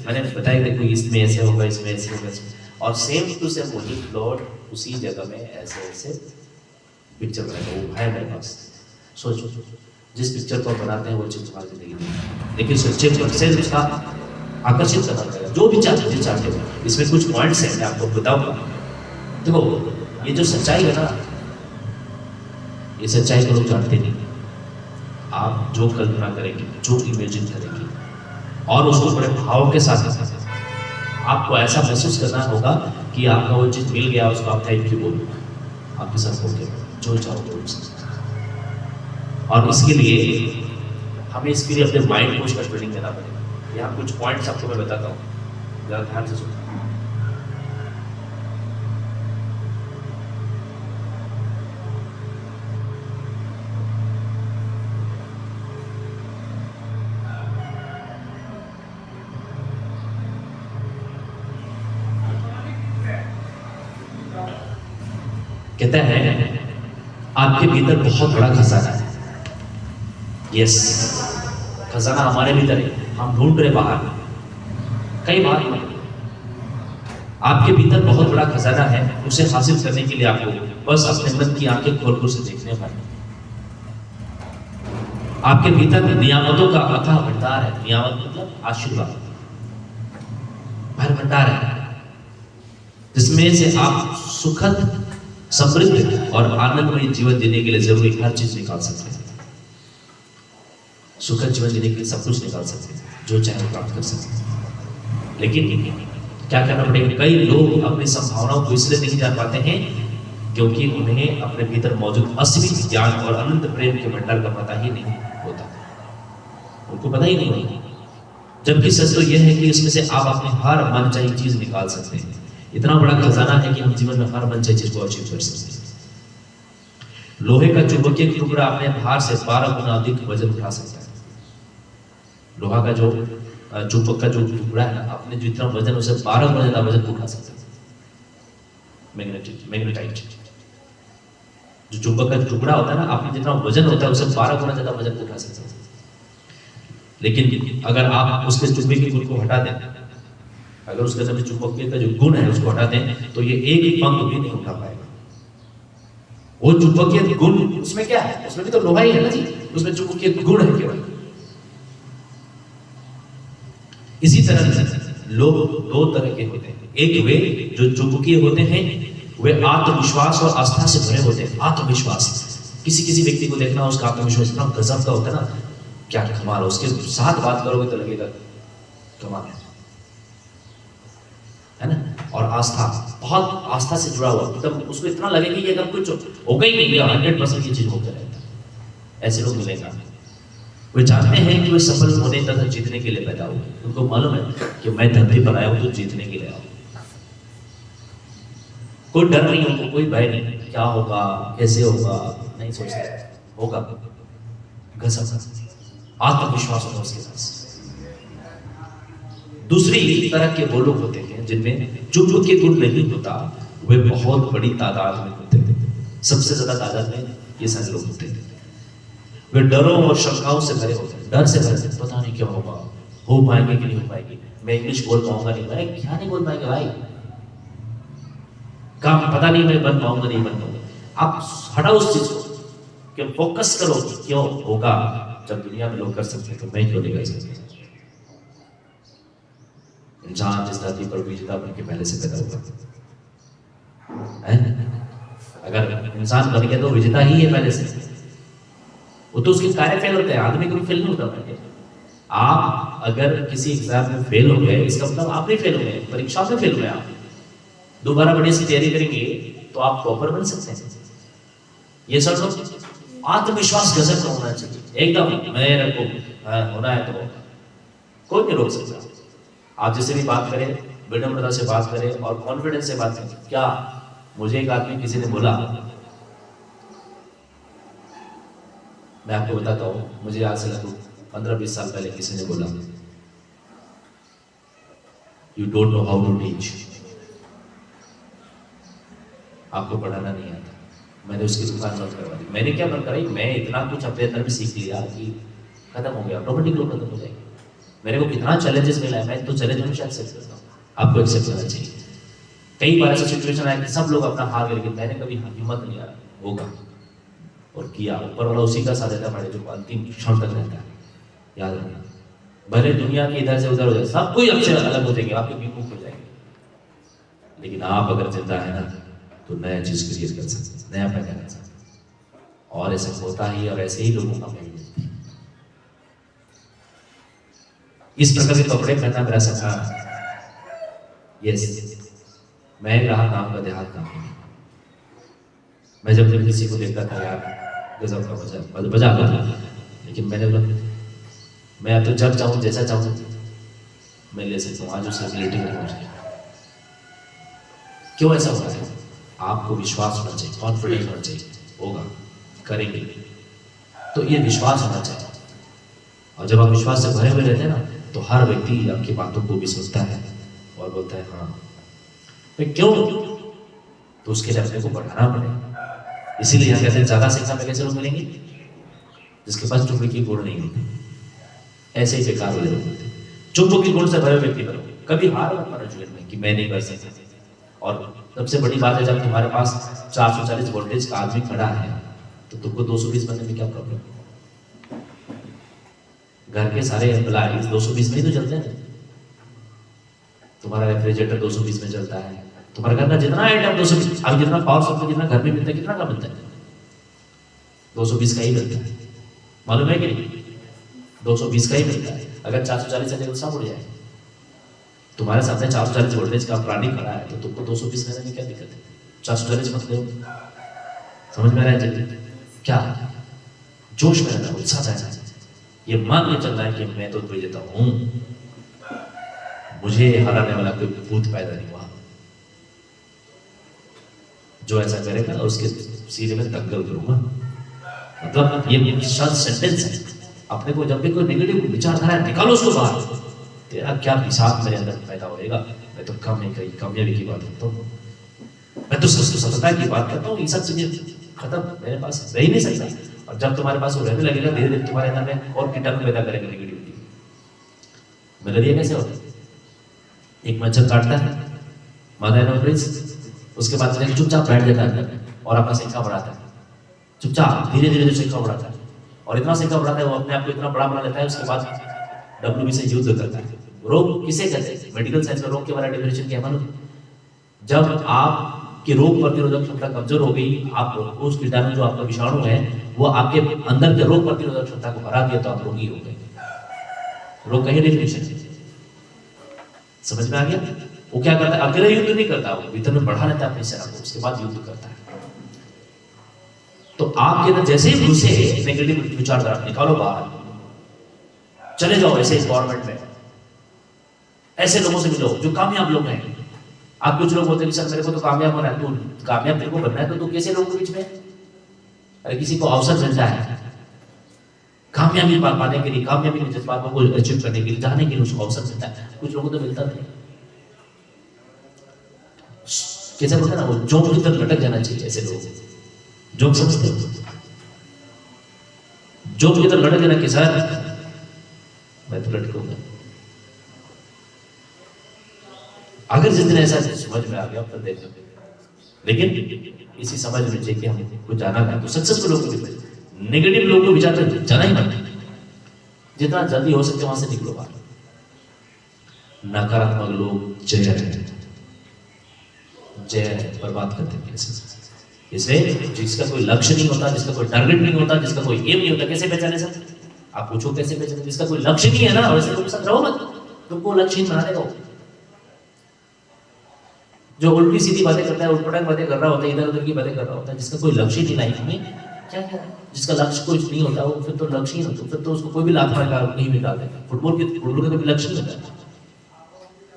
मैंने बताया देखो इसमें ऐसे होगा, इसमें ऐसे होगा, और सेम टू सेम वही प्लॉट उसी जगह में ऐसे ऐसे पिक्चर बनेगा। वो है मेरे पास। सोचो जिस पिक्चर को बनाते हैं वो चीज तुम्हारी जिंदगी में, लेकिन सच्चे से उसका आकर्षित करना पड़ेगा। जो भी चाहते हो, इसमें कुछ पॉइंट्स हैं, मैं आपको बताऊंगा। देखो ये जो सच्चाई है ना, ये सच्चाई को लोग जानते नहीं। आप जो कल्पना करेंगे, जो इमेजिन करेंगे और उसको बड़े भाव के साथ आपको ऐसा महसूस करना होगा कि आपका वो चीज मिल गया, उसको आप थैंक यू बोलो, आपके साथ हो गया जो चाहो तो और इसके लिए हमें इसके लिए अपने माइंड को उसका ट्रेनिंग देना पड़ेगा। यहाँ कुछ पॉइंट्स आपको मैं बताता हूँ, जरा ध्यान से सुनो। कहता है आपके भीतर बहुत बड़ा खजाना है। यस, खजाना हमारे भीतर है, हम ढूंढ रहे बाहर, कई बार आपके भीतर बहुत बड़ा खजाना है। उसे हासिल करने के लिए आपको बस अपने मन की आंखें खोलकर उसे देखने वाले। आपके भीतर नियामतों का अथाह भंडार है। नियामत मतलब आशीर्वाद, भर भंडार है, जिसमें से आप सुखद, समृद्ध और आनंदमय जीवन जीने के लिए जरूरी हर चीज निकाल सकते हैं। सुखद जीवन जीने के लिए सब कुछ निकाल सकते हैं, जो चाहे प्राप्त कर सकते हैं। लेकिन क्या करना पड़ेगा? कई लोग अपनी संभावनाओं को इसलिए नहीं जान पाते हैं क्योंकि उन्हें अपने भीतर मौजूद असीमित ज्ञान और अनंत प्रेम के भंडार का पता ही नहीं होता, उनको पता ही नहीं होता। जबकि सच तो यह है कि इसमें से आप अपनी हर मनचाही चीज निकाल सकते हैं। इतना बड़ा खजाना है कि हम जीवन में हर मनचाही चीज को अचीव कर सकते हैं। लोहे का चुंबकीय टुकड़ा अपने भार से 12 गुना अधिक वजन उठा सकता है। लोहा का जो चुंबक का जो टुकड़ा है ना, अपने जितना वजन उसे 12 गुना ज्यादा वजन उठा सकता है। मैग्नेटाइट जो चुंबक का टुकड़ा होता है ना, अपने जितना वजन होता है उसे 12 गुना ज्यादा वजन उठा सकता है। लेकिन अगर आप उसके चुंबकीय गुण को हटा दें, अगर उसके अंदर चुंबकीय का जो गुण है उसको हटा दें, तो ये एक पंख भी नहीं उठा पाएगा। वो चुंबकीय गुण उसमें क्या है? उसमें भी तो लोहा ही है ना जी, उसमें चुंबकीय गुण है केवल। इसी तरह से लोग दो तरह के होते हैं। एक वे जो चुंबकीय होते हैं, वे आत्मविश्वास और आस्था से भरे होते हैं। आत्मविश्वास, किसी व्यक्ति को देखना, उसका आत्मविश्वास इतना गजब का होता है ना, क्या कमाल। उसके साथ बात करोगे तो लगेगा कमाल है ना। और आस्था, बहुत आस्था से जुड़ा हुआ, मतलब उसको इतना लगेगा कि अगर कुछ होगा ही नहीं, 100% ये चीज होकर रहता है। ऐसे लोग मिलेगा। वे जानते हैं कि वे सफल होने तथा जीतने के लिए पैदा हुए। उनको मालूम है कि मैं धरती पर आया हूं तो जीतने के लिए आया हूं। कोई डर नहीं, उनको कोई भय नहीं, क्या होगा कैसे होगा नहीं सोचते, होगा। गजब आत्मविश्वास होगा उसके पास। दूसरी तरह के वो लोग होते हैं जिनमें चुंबकीय गुण नहीं होता, वे बहुत बड़ी तादाद में होते थे। सबसे ज्यादा तादाद में ये सारे लोग होते थे। वे डरों और शंकाओं से भरे होते हैं, डर से भरे, पता नहीं क्या होगा, हो पाएंगे कि नहीं हो पाएंगे, मैं इंग्लिश बोल पाऊंगा नहीं, भाई क्या नहीं बोल पाएंगे भाई, काम पता नहीं मैं बन पाऊंगा नहीं बन पाऊंगा। आप हटाओ उस चीज को, कि फोकस करो क्यों होगा। जब दुनिया में लोग कर सकते हैं तो मैं क्यों नहीं कर सकता। इंसान जिस धरती पर विजेता बन के पहले से पैदा हुआ है, अगर इंसान बन गया तो विजेता ही है पहले से। वो तो उसके कार्य फेल होते हैं, आदमी को भी फेल नहीं होता। आप अगर किसी एग्जाम में फेल हो गए, इसका मतलब आप नहीं फेल हो गए, परीक्षा में फेल हो गए। आप दोबारा बड़ी सी तैयारी करेंगे तो आप टॉपर बन सकते हैं। ये सब लोग आत्मविश्वास गजब का होना चाहिए एकदम, मेरे को होना है तो कोई नहीं रोक सकता। आप जिससे भी बात करें, विनम्रता से बात करें और कॉन्फिडेंस से बात करें। क्या मुझे एक आदमी किसी ने बोला, मैं आपको बताता हूँ, मुझे आज से लगभग 15-20 साल पहले किसी ने बोला, you don't know how to teach, आपको पढ़ाना नहीं आता। मैंने उसकी दुकान बंद करवा दी। मैंने क्या बंद कराई, मैं इतना कुछ अपने अंदर में सीख लिया कि खत्म हो गया, ऑटोमेटिक लोग खत्म हो जाएंगे। मेरे को कितना चैलेंजेस मिला है, मैं तो चैलेंज हमेशा एक्सेप्ट करता हूँ। आपको एक्सेप्ट करना चाहिए। कई बार ऐसा सिचुएशन आया कि सब लोग अपना हार गए, लेकिन मैंने कभी हिम्मत नहीं आया, होगा और किया। ऊपर वाला उसी का साथ देता है जो अंतिम क्षण तक रहता है। याद रखना, भले दुनिया के इधर से उधर हो जाए, सब कोई आपसे अलग हो जाएंगे, आपके विमुख हो जाएंगे, लेकिन आप अगर जिंदा है ना तो नया चीज क्रिएट कर सकते, नया पैदा कर सकते। और ऐसा होता ही, और ऐसे ही लोगों का मिलता है। इस प्रकार के कपड़े पहनना मेरा सपना है। यस, मैं रहा नाम का देहात का। मैं जब किसी को देखता था यार गजब का मजा आता था, लेकिन मैंने बोला मैं तो जब चाहूँ जैसा चाहूँ मैं ले सकता हूँ। आज उस रिलेटिव नहीं पहुँच गया। क्यों ऐसा हो रहा है? आपको विश्वास होना चाहिए, कॉन्फिडेंस होना चाहिए, होगा करेंगे, तो ये विश्वास होना चाहिए। और जब आप विश्वास से भरे हुए रहते हैं ना, तो हर व्यक्ति आपकी बातों को भी सुनता है और बोलता है हाँ। तो क्यों? तो उसके लिए अपने को बढ़ाना पड़ेगा। इसीलिए यहाँ कहते हैं ज्यादा शिक्षा में कैसे लोग मिलेंगे? जिसके पास चुप्पी की गुण नहीं होती, ऐसे ही बेकार हो जाते। चुप्पी की गुण से भरे व्यक्ति बनो, कभी हार मत मानो जीवन में कि मैं नहीं कर सकता। और सबसे बड़ी बात है, जब तुम्हारे पास 440 वोल्टेज का आदमी खड़ा है तो तुमको 220 बनने में क्या प्रॉब्लम? घर के सारे एम्प्लॉइज 220 में ही तो चलते हैं। तुम्हारा रेफ्रिजरेटर 220 में चलता है, तुम्हारे घर का जितना आइटम 220, अब जितना पावर सप्लाई जितना घर में मिलता है, कितना का मिलता है? 220 का ही मिलता है, मालूम है कि नहीं? 220 का ही मिलता है। अगर 440 से सब उड़ जाए, तुम्हारे सामने 440 वोल्टेज का प्राणी खड़ा है तो तुमको 220 लेने में क्या दिक्कत है? 440 मत लो। समझ में आ रहा है? क्या जोश में रहना, उत्साह चाहिए, ये मान के चलना है कि मैं तो विजेता हूं, मुझे हराने वाला कोई भूत पैदा नहीं हुआ। जो ऐसा करेगा उसके सीने में दंगल करूंगा। मतलब ये शब्द सेंटेंस है। अपने को जब भी कोई नेगेटिव विचारधारा है, निकालो उसको बाहर। तेरा क्या हिसाब मेरे अंदर पैदा होएगा? मैं तो कामयाबी की बात करता हूँ, मैं तो सफलता की बात करता हूँ। ये सब चीजें खत्म मेरे पास रह ही नहीं सकता। और जब तुम्हारे पास वो रहने लगेगा, धीरे धीरे तुम्हारे अंदर में और कीटाणु पैदा करेगा नेगेटिविटी। मलेरिया कैसे होता है? एक मच्छर काटता है, उसके बाद चुपचाप बैठ जाता है और अपना संख्या बढ़ाता है। चुपचाप धीरे धीरे जो संख्या बढ़ाता है और इतना संख्या बढ़ाता है, वो अपने आप को इतना बड़ा बना लेता है। उसके बाद WB से युद्ध करता है। रोग किसे कहते हैं? मेडिकल साइंस में रोग के बारे में डेफिनेशन क्या मालूम? जब आपकी रोग प्रतिरोधक क्षमता कमजोर हो गई, आप उस कीटाणु जो आपका विषाणु है वो आपके अंदर के रोग प्रतिरोधक क्षमता को हरा दिया तो आप रोगी हो गए। रोग का ही डेफिनेशन समझ में आ गया? वो क्या करता है? अकेले युद्ध नहीं करता, वो भीतर में बढ़ा लेता है अपनी सेना को, उसके बाद युद्ध करता है। तो आपके अंदर जैसे ही घुसे नेगेटिव विचारधारा, निकालो बाहर, चले जाओ ऐसे गवर्नमेंट में, ऐसे लोगों से मिलो जो कामयाब लोग हैं। आप कुछ लोग बोलते हैं सर मेरे को तो कामयाब होना है, तो कामयाब तेरे को बनना है तो तू कैसे लोगों के बीच में? अरे किसी को अवसर मिलता है कामयाबी पाने के लिए, कामयाबी के जज्बात को अचीव करने के लिए, जाने के लिए उसको अवसर मिलता है। कुछ लोगों को तो मिलता नहीं। कैसे बोलते हैं ना, वो जोक की तरफ लटक जाना चाहिए। ऐसे लोग जोक समझते हो? जोक की तरफ लटक जाना कि सर मैं तो लटकूंगा। अगर जिस दिन ऐसा समझ में आ गया फिर देख सकते, लेकिन इसी समझ में चाहिए कि हमको जाना है तो सक्सेसफुल लोगों के नेगेटिव लोगों को विचार कर जाना ही मत। जितना जल्दी हो सके वहां से निकलो बाहर। नकारात्मक लोग जहर है, जहर है, बर्बाद करते हैं। इसलिए जिसका कोई लक्ष्य नहीं होता, जिसका कोई टारगेट नहीं होता, जिसका कोई एम नहीं होता, कैसे पहचाने सर? आप पूछो कैसे पहचाने? जिसका कोई लक्ष्य नहीं है ना, वैसे तुम साथ रहो मत, तुमको लक्ष्यहीन बना देगा। जो उल्टी सीधी बातें करता है, उल्टपटांग बातें कर रहा होता है, इधर उधर की बातें कर रहा होता है, जिसका कोई लक्ष्य नहीं लाइफ में, क्या क्या जिसका लक्ष्य कुछ नहीं होता, वो फिर तो लक्ष्य ही होता, फिर तो उसको कोई भी लात मार कहीं भी डाल देगा। फुटबॉल का कोई लक्ष्य नहीं होता,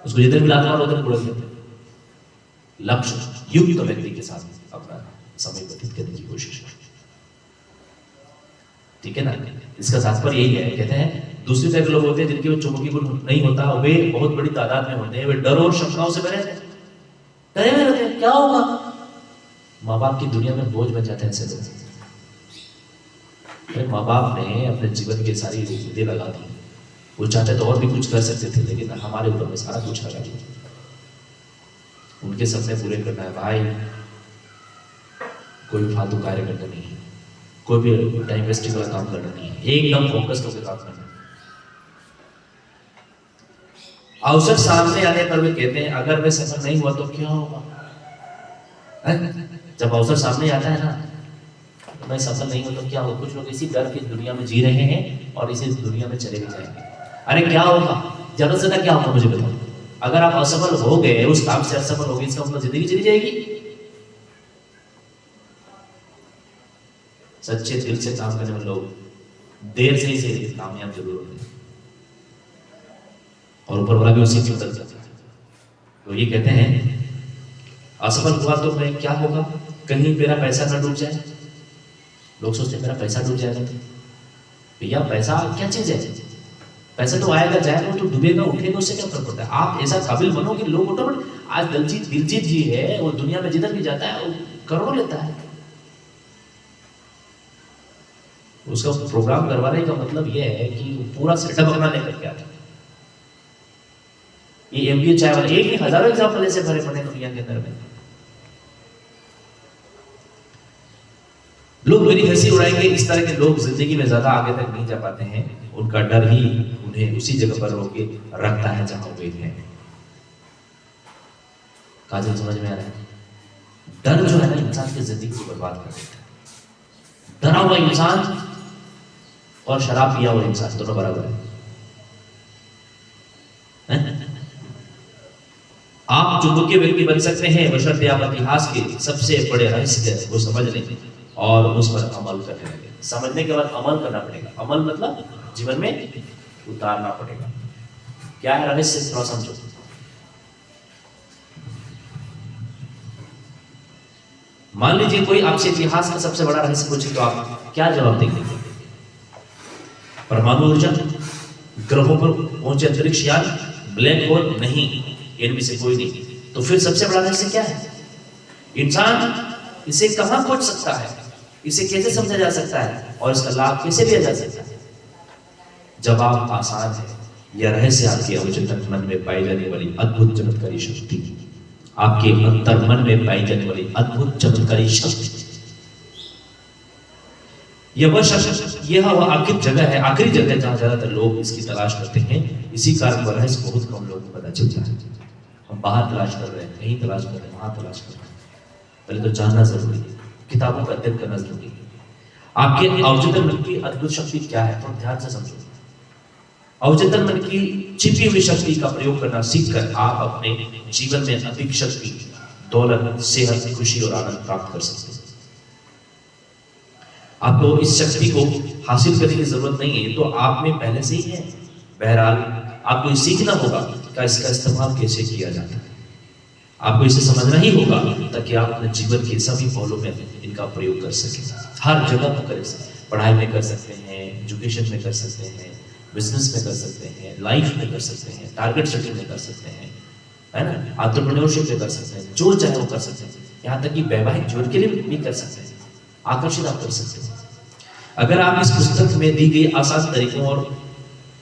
उसको जिधर भी लात मारो उधर बुढ़क देते। लक्ष्य युक्त व्यक्ति के साथ अपना समय व्यतीत करने की कोशिश करें, ठीक है ना? इसका तात्पर्य यही है। कहते हैं दूसरी तरह के लोग होते हैं जिनके वो चुंबकीय गुण नहीं होता, वे बहुत बड़ी तादाद में होते हैं, वे डर और शंकाओं से भरे रहते हैं। क्या होगा? माँ बाप की दुनिया में बोझ बन जाते हैं ऐसे लोग। माँ बाप ने अपने जीवन की सारी बुद्धि लगा दी, वो चाहते तो और भी कुछ कर सकते थे, लेकिन हमारे ऊपर में सारा कुछ लगा दिया। उनके सपने पूरे करना है भाई, कोई फालतू कार्य करना नहीं है, कोई भी टाइम वेस्टिंग वाला काम करना नहीं है, एकदम फोकस करके काम करना है। अवसर सामने आने पर वे कहते हैं अगर मैं सफल नहीं हुआ तो क्या होगा? जब अवसर सामने आता है ना, तो मैं सफल नहीं हुआ तो क्या होगा? कुछ लोग इसी डर की दुनिया में जी रहे हैं और इसी दुनिया में चले भी जाएंगे। अरे क्या होगा? जरूरत से क्या होगा मुझे बताओ? अगर आप असफल हो गए, उस काम से असफल हो गए, इसका मतलब जिंदगी चली जाएगी? सच्चे दिल से काम करने वाले लोग देर से ही से कामयाब जरूर होते हैं, और ऊपर वाला भी उसी की मदद करता है। तो ये कहते हैं असफल हुआ तो मैं क्या होगा, कहीं मेरा पैसा ना डूब जाए। लोग सोचते हैं मेरा पैसा डूब जाएगा। तो भैया पैसा क्या चीज है? पैसा तो आएगा जाएगा, तो डूबेगा उठेगा, उससे क्या फर्क पड़ता है? आप ऐसा काबिल बनो कि लोग ऑटोमेटिक। आज दिलजीत जी है, वो दुनिया में जिधर भी जाता है वो करोड़ों लेता है। उसका प्रोग्राम करवाने का मतलब यह है कि पूरा सेटअप अपना लेकर के आता है। ये एमबीए चाय वाले एक नहीं हजारों एग्जाम्पल ऐसे भरे पड़े दुनिया के अंदर में। लोग मेरी हंसी उड़ाएंगे, इस तरह के लोग जिंदगी में ज्यादा आगे तक नहीं जा पाते हैं। उनका डर ही उन्हें उसी जगह पर रोके रखता है जहां वे हैं। काजल समझ में आ रहा है? डर जो है ना इंसान की जिंदगी को बर्बाद कर देता है। डरा हुआ इंसान और शराब पिया हुआ इंसान दोनों बराबर है। आप चुंबकीय व्यक्ति बन सकते हैं बशर्ते आप इतिहास के सबसे बड़े रहस्य को समझ लें और उस पर अमल करने लगे। समझने के बाद अमल करना पड़ेगा। अमल मतलब जीवन में उतारना पड़ेगा। क्या है रहस्य, थोड़ा समझो। मान लीजिए कोई आपसे इतिहास का सबसे बड़ा रहस्य पूछे तो आप क्या जवाब देंगे? परमाणु ऊर्जा, ग्रहों पर पहुंचे अंतरिक्ष यान, ब्लैक होल? नहीं, इनमें से कोई नहीं। तो फिर सबसे बड़ा रहस्य क्या है? इंसान इसे कहां खोज सकता है, इसे कैसे समझा जा सकता है और इसका लाभ कैसे लिया जा सकता है? जवाब आसान है। यह रहस्य आपके अवचेतन मन में पाई जाने वाली अद्भुत चमत्कारी शक्ति, आपके अंतर मन में पाई जाने वाली अद्भुत चमत्कारी शक्ति। यह वह आखिरी जगह है, आखिरी जगह जहां ज्यादातर लोग इसकी तलाश करते हैं। इसी कारण वह रहस्य बहुत कम लोगों को पता चलता है। हम बाहर तलाश कर रहे हैं, कहीं तलाश कर रहे हैं, वहां तलाश कर रहे हैं। पहले तो जानना जरूरी है, किताबों का अध्ययन करना जरूरी है। आपके अवचेतन मन की अद्भुत शक्ति क्या है, तो ध्यान से समझो। अवचेतन मन की छिपी हुई शक्ति का प्रयोग करना सीखकर आप अपने जीवन में अधिक शक्ति, दौलत, सेहत, खुशी और आनंद प्राप्त कर सकते हैं। आपको इस शक्ति को हासिल करने की जरूरत नहीं है, तो आप में पहले से ही है। बहरहाल आपको ये सीखना होगा कि इसका इस्तेमाल कैसे किया जाता है। आपको इसे समझना ही होगा ताकि आप अपने जीवन के सभी पहलुओं में इनका प्रयोग कर सकें। हर जगह पर करें। पढ़ाई में कर सकते हैं, एजुकेशन में कर सकते हैं, बिजनेस में कर सकते हैं, लाइफ में कर सकते हैं, टारगेट सेटिंग में कर सकते हैं, है ना, एंटरप्रेन्योरशिप में कर सकते हैं, जो चाहे वो कर सकते हैं। यहाँ तक कि वैवाहिक जीवन के लिए भी कर सकते हैं। आकर्षित आप कर सकते हैं। अगर आप इस पुस्तक में दी गई आसान तरीकों और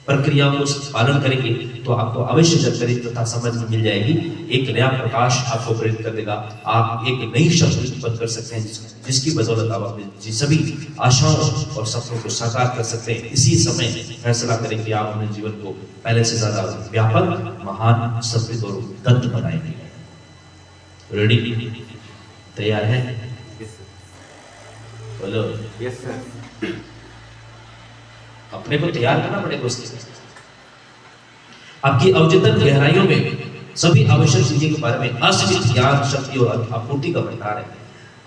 प्रक्रियाओं को पालन करेंगे तो आपको अवश्य जानकारी तथा समझ में मिल जाएगी। एक नया प्रकाश आपको प्रेरित कर देगा। आप एक नई शक्ति उत्पन्न कर सकते हैं जिसकी बदौलत आप अपने सभी आशाओं और सपनों को साकार कर सकते हैं। इसी समय फैसला करें कि आप अपने जीवन को पहले से ज्यादा व्यापक, महान, समृद्ध और उन्नत बनाएंगे। रेडी? तैयार है? बोलो यस सर। अपने को तैयार करना पड़ेगा उसके लिए। आपकी अवचेतन गहराइयों में सभी आवश्यक चीजों के बारे में असीमित ज्ञान, शक्ति और आपूर्ति का भंडार है।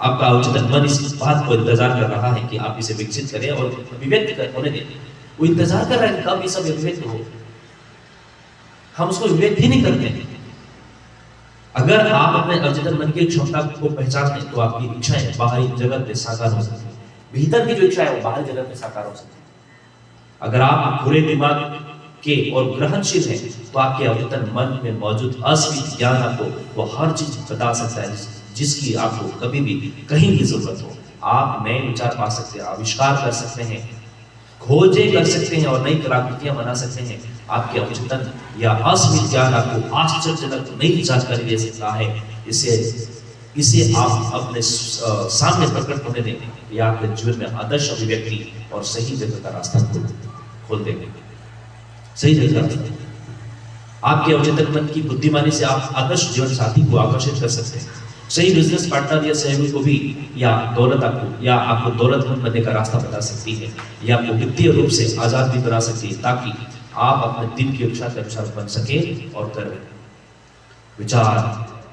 आपका अवचेतन मन इस बात को इंतजार कर रहा है कि आप इसे विकसित करें और अभिव्यक्त होने दें। वो इंतजार कर रहा है कि कब ये सब अभिव्यक्त हो। हम उसको विवेक ही नहीं करते। अगर आप अपने अवचेतन मन की क्षमता को पहचानते हैं तो आपकी इच्छाएं बाहरी जगत में साकार हो सकती है। भीतर की जो इच्छा है वो बाहरी जगत में साकार हो सकती है। अगर आप खुले दिमाग के और ग्रहणशील हैं तो आपके अवचेतन मन में मौजूद असीमित ज्ञान आपको वो हर चीज बता सकता है जिसकी आपको कभी भी कहीं की जरूरत हो। आप नए विचार पा सकते हैं, आविष्कार कर सकते हैं, खोजें कर सकते हैं और नई कलाकृतियां बना सकते हैं। आपके अवचेतन या असीमित ज्ञान आपको आश्चर्यजनक नई जानकारी दे सकता है। इसे आप अपने सामने प्रकट होने दें या आपके जीवन में आदर्श अभिव्यक्ति और सही जगह का रास्ता खोल देंगे। सही जगह का रास्ता। आपके अवचेतन मन की बुद्धिमानी से आप आदर्श जीवन साथी को आकर्षित कर सकते हैं। सही बिजनेस पार्टनर या सहयोगी को भी या आपको दौलतमंद बनने का रास्ता बता सकती है या आपको वित्तीय रूप से आजाद भी बना सकती है ताकि आप अपने दिल की इच्छा के अनुसार बन सके और कर विचार,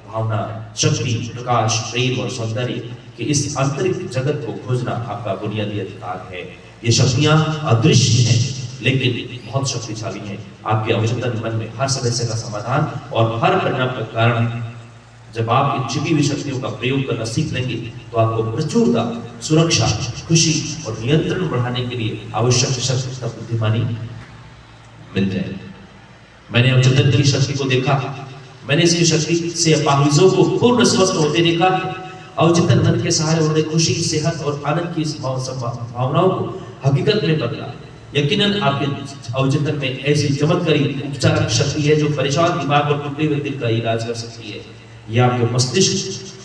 भावना, शक्ति, प्रकाश, प्रेम और सौंदर्य कि इस आंतरिक जगत को खोजना आपका बुनियादी अधिकार है। ये शक्तियां अदृश्य हैं लेकिन बहुत शक्तिशाली हैं। आपके अवचेतन मन में हर समस्या का समाधान और हर परिणाम का कारण। जब आप इन छिपी हुई शक्तियों का प्रयोग करना सीख लेंगे तो आपको प्रचुरता, सुरक्षा, खुशी और नियंत्रण बढ़ाने के लिए आवश्यक शक्ति का बुद्धिमानी मिल जाए। मैंने अवचेतन की शक्ति को देखा, मैंने इसकी शक्ति से अपाहिजों को पूर्ण स्वस्थ होते देखा। अवचेतन मन के सहारे उन्होंने खुशी, सेहत और आनंद की भावनाओं को हकीकत में बदला। यकीनन आपके अवचेतन में ऐसी चमत्कारी उपचारक शक्ति है जो परेशान दिमाग और टूटे हुए दिल का इलाज कर सकती है। यह आपके मस्तिष्क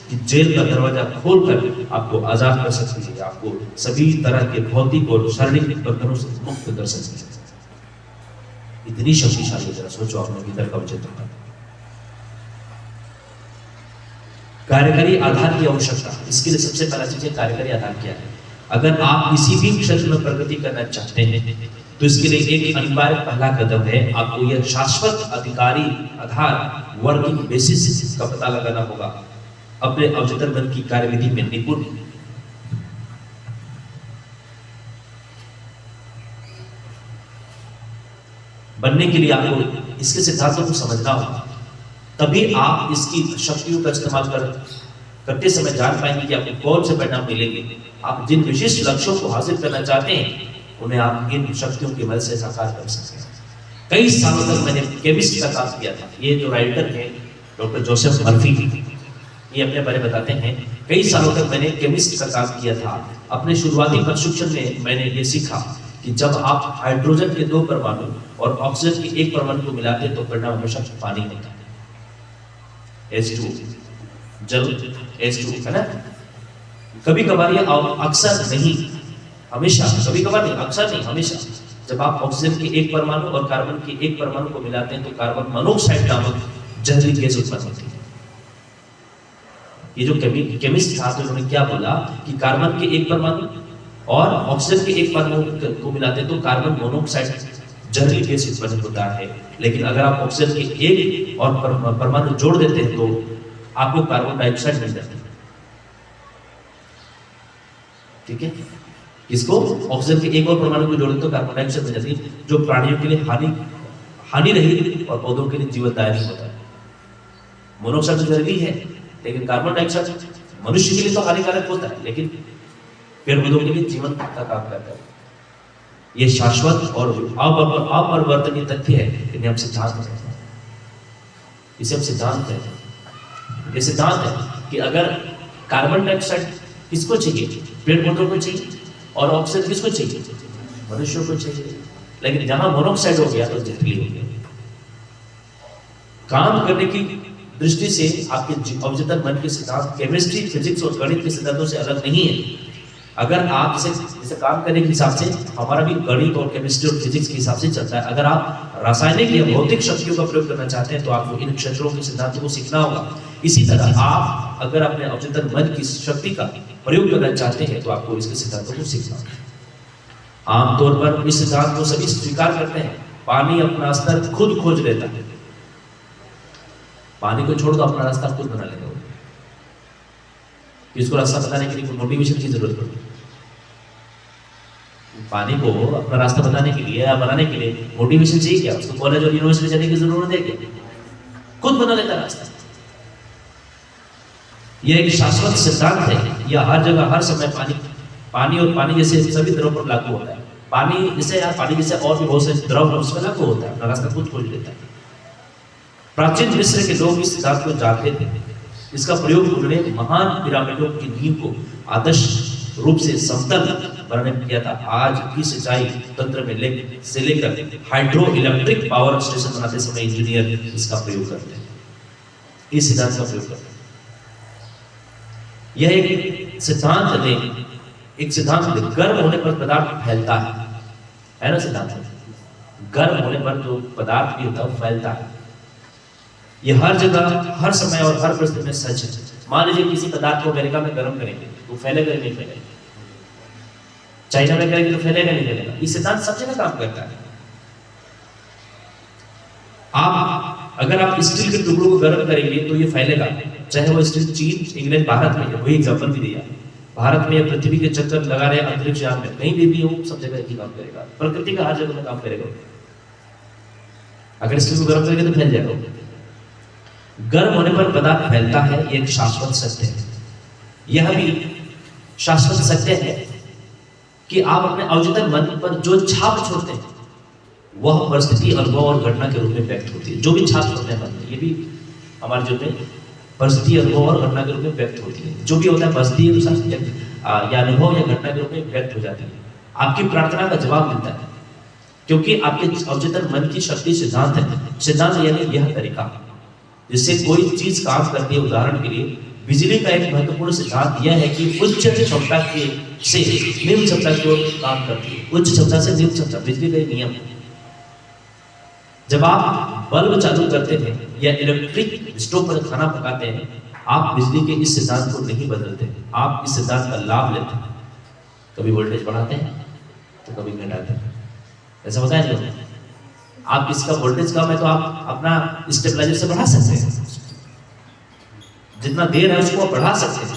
की जेल का दरवाजा खोलकर आपको आजाद कर सकती है, आपको सभी तरह के भौतिक और शारीरिक बंधनों से मुक्त कर सकती है। इतनी शक्तिशाली, जरा सोचो अपने भीतर का अवचेतन। कार्यकारी आधार की आवश्यकता, इसके लिए सबसे पहला चीज है कार्यकारी आधार क्या है। अगर आप किसी भी क्षेत्र में प्रगति करना चाहते हैं तो इसके लिए एक अनिवार्य पहला कदम है, आपको यह शाश्वत अधिकारी आधार वर्किंग बेसिस का पता लगाना होगा। अपने अवचेतन मन की कार्यविधि में निपुण बनने के लिए आपको इसके सिद्धांतों को समझना होगा। तभी आप इसकी शक्तियों का इस्तेमाल करते समय जान पाएंगे कि आपको कौन से परिणाम मिलेंगे। आप जिन विशिष्ट लक्ष्यों को हासिल करना चाहते हैं उन्हें आप इन शक्तियों के बल से साकार कर सकते हैं। कई सालों तक मैंने केमिस्ट का काम किया था। ये जो राइटर है डॉक्टर जोसेफ मर्फी, ये अपने बारे में बताते हैं, कई सालों तक मैंने केमिस्ट का काम किया था। अपने शुरुआती प्रशिक्षण में मैंने ये सीखा कि जब आप हाइड्रोजन के 2 परमाणु और ऑक्सीजन के 1 परमाणु को मिलाते हैं तो परिणाम हमेशा पानी होता है, H2, जल H2 है ना। कभी कभार ये अक्सर नहीं, हमेशा, कभी कभार नहीं, अक्सर नहीं, हमेशा जब आप ऑक्सीजन के 1 परमाणु और कार्बन के 1 परमाणु को मिलाते हैं तो कार्बन मोनोऑक्साइड नामक जहरीली गैस उत्पन्न होती है। ये जो केमिस्ट था तो उन्होंने क्या बोला कि कार्बन के 1 परमाणु और ऑक्सीजन के 1 परमाणु को मिलाते हैं तो कार्बन मोनोऑक्साइड जहरीली गैस उत्पन्न होता है। लेकिन अगर आप ऑक्सीजन के 1 और परमाणु जोड़ देते हैं तो आपको कार्बन डाइऑक्साइड मिल जाता है। ठीक है, इसको ऑक्सीजन के 1 और परमाणु को जोड़ देते तो कार्बन डाइऑक्साइड मिल जाती है, जो प्राणियों के लिए हानि रहित और पौधों के लिए जीवनदायी होता है। मोनोऑक्साइड जहरीली है लेकिन कार्बन डाइऑक्साइड मनुष्य के लिए तो हानिकारक होता है, लेकिन पेड़ पौधों के लिए जीवन का काम करता है। ये शाश्वत और अपरिवर्तनीय तथ्य है। इन्हें हम सिद्धांत कहते हैं। इसे हम सिद्धांत कहते हैं। ये सिद्धांत है कि अगर कार्बन डाइऑक्साइड किसको चाहिए, पेड़ पौधों को चाहिए, और ऑक्सीजन किसको चाहिए, मनुष्यों को चाहिए। लेकिन जहां मोनोऑक्साइड हो गया तो जहरीली हो गया। काम करने की दृष्टि से आपके अवचेतन मन के सिद्धांत केमिस्ट्री, फिजिक्स और गणित के सिद्धांतों से अलग नहीं है। अगर आप इसे काम करने के हिसाब से, हमारा भी गणित और केमिस्ट्री और फिजिक्स के हिसाब से चलता है। अगर आप रासायनिक या भौतिक शक्तियों का प्रयोग करना चाहते हैं तो आपको इन क्षेत्रों के सिद्धांतों को सीखना होगा। इसी तरह आप अगर अपने अवचेतन मन की शक्ति का प्रयोग करना चाहते हैं तो आपको इसके सिद्धांतों को सीखना होगा। आमतौर पर इस सिद्धांत को सभी स्वीकार करते हैं। पानी अपना स्तर खुद खोज लेता है। पानी को छोड़ दो, अपना रास्ता खुद बना लेगा। इसको रास्ता बताने के लिए कोई मोटिवेशन की जरूरत पड़ती है। पानी को अपना रास्ता बताने के लिए या बनाने के लिए मोटिवेशन चाहिए क्या? उसको कॉलेज और यूनिवर्सिटी जाने की जरूरत है क्या? खुद बना लेता रास्ता। यह एक शाश्वत सिद्धांत है। यह हर जगह, हर समय पानी और पानी जैसे सभी द्रव पर लागू होता है। पानी जैसे और भी बहुत से द्रव उसमें लागू होता है। अपना रास्ता खुद खोज लेता है। प्राचीन मिस्र के लोग इस सिद्धांत को जानते थे। इसका प्रयोग उन्होंने महान पिरामिडों की नींव को आदर्श रूप से समतल बनाने में किया था। आज की सिंचाई तंत्र में से लेकर हाइड्रो इलेक्ट्रिक पावर स्टेशन बनाते समय इंजीनियर इसका प्रयोग करते हैं, इस सिद्धांत का प्रयोग करते हैं। यह एक सिद्धांत है, गर्म होने पर पदार्थ फैलता है ना सिद्धांत? गर्म होने पर जो पदार्थ भी होता है वो फैलता है। यह हर जगह, हर समय और हर परिस्थिति में सच है। मान लीजिए किसी पदार्थ को अमेरिका में गर्म करेंगे तो फैलेगा नहीं फैलेगा, चाइना में करेंगे तो फैलेगा नहीं फैलेगा। ये सिद्धांत सब जगह काम करता है। आप अगर आप स्टील के टुकड़ों को गर्म करेंगे तो ये फैलेगा, चाहे वो स्टील चीन, इंग्लैंड, भारत में है। वही एग्जाम्पल भी दिया, भारत में पृथ्वी के चक्कर लगा रहे अंतरिक्ष यान में, कहीं भी हो सब जगह ही काम करेगा, प्रकृति का हर जगह में काम करेगा। अगर स्टील को गर्म करेंगे तो फैल जाएगा। गर्म होने पर पदार्थ फैलता है, ये एक शाश्वत सत्य है। यह भी शाश्वत सत्य है कि आप अपने अवचेतन मन पर जो छाप छोड़ते हैं वह परिस्थिति, अनुभव और घटना के रूप में व्यक्त होती है। जो भी छाप छोड़ते हैं मन में, ये भी हमारे जीवन में परिस्थिति, अनुभव और घटना के रूप में व्यक्त होती है। जो भी होता है परिस्थिति अनुसार या अनुभव या घटना के रूप में व्यक्त हो जाती है। आपकी प्रार्थना का जवाब मिलता है क्योंकि आपके अवचेतन मन की शक्ति सिद्धांत है। सिद्धांत यानी यह तरीका जिससे कोई चीज काम करती है। उदाहरण के लिए बिजली का एक महत्वपूर्ण सिद्धांत यह है कि उच्च क्षमता के से निम्न क्षमता की ओर काम करती है। उच्च क्षमता से निम्न क्षमता, बिजली का एक नियम है। जब आप बल्ब चालू करते हैं या इलेक्ट्रिक स्टोव पर खाना पकाते हैं, आप बिजली के इस सिद्धांत को नहीं बदलते, आप इस सिद्धांत का लाभ लेते हैं। कभी वोल्टेज बढ़ाते हैं तो कभी घटाते हैं, ऐसा होता है नहीं? आप इसका वोल्टेज कम है तो आप अपना स्टेबलाइजर से बढ़ा सकते हैं, जितना देर है उसको आप बढ़ा सकते हैं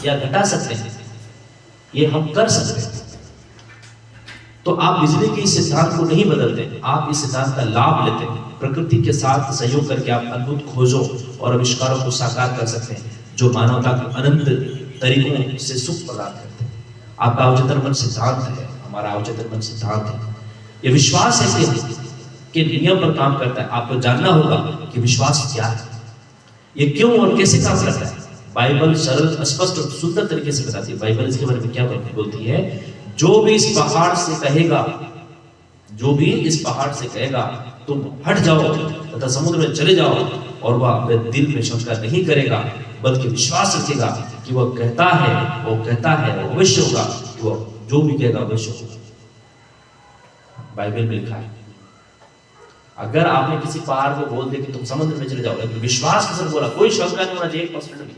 या घटा सकते हैं, ये हम कर सकते हैं। तो आप बिजली के इस सिद्धांत को नहीं बदलते, आप इस सिद्धांत का लाभ लेते हैं। प्रकृति के साथ सहयोग करके आप अद्भुत खोजों और आविष्कारों को साकार कर सकते हैं जो मानवता को अनंत तरीकों से सुख प्रदान करते हैं। आपका अवचेतन मन सिद्धांत है, हमारा अवचेतन मन सिद्धांत है। ये विश्वास है कि नियम पर काम करता है। आपको जानना होगा कि विश्वास क्या है, ये क्यों और कैसे काम करता है। बाइबल सरल, स्पष्ट और सुंदर तरीके से बताती है। बाइबल इसके बारे में क्या बोलती है? जो भी इस पहाड़ से कहेगा, जो भी इस पहाड़ से कहेगा तुम हट जाओ तथा समुद्र में चले जाओ, और वह अपने दिल में शंका नहीं करेगा बल्कि विश्वास रखेगा कि वह कहता है, वो अवश्य होगा, कि वह जो भी कहेगा अवश्य होगा। बाइबल में लिखा है। अगर आपने किसी पहाड़ को बोल दिया कि तुम समुद्र में चले जाओ, लेकिन विश्वास के साथ बोला, कोई शंका नहीं होना चाहिए 1% भी।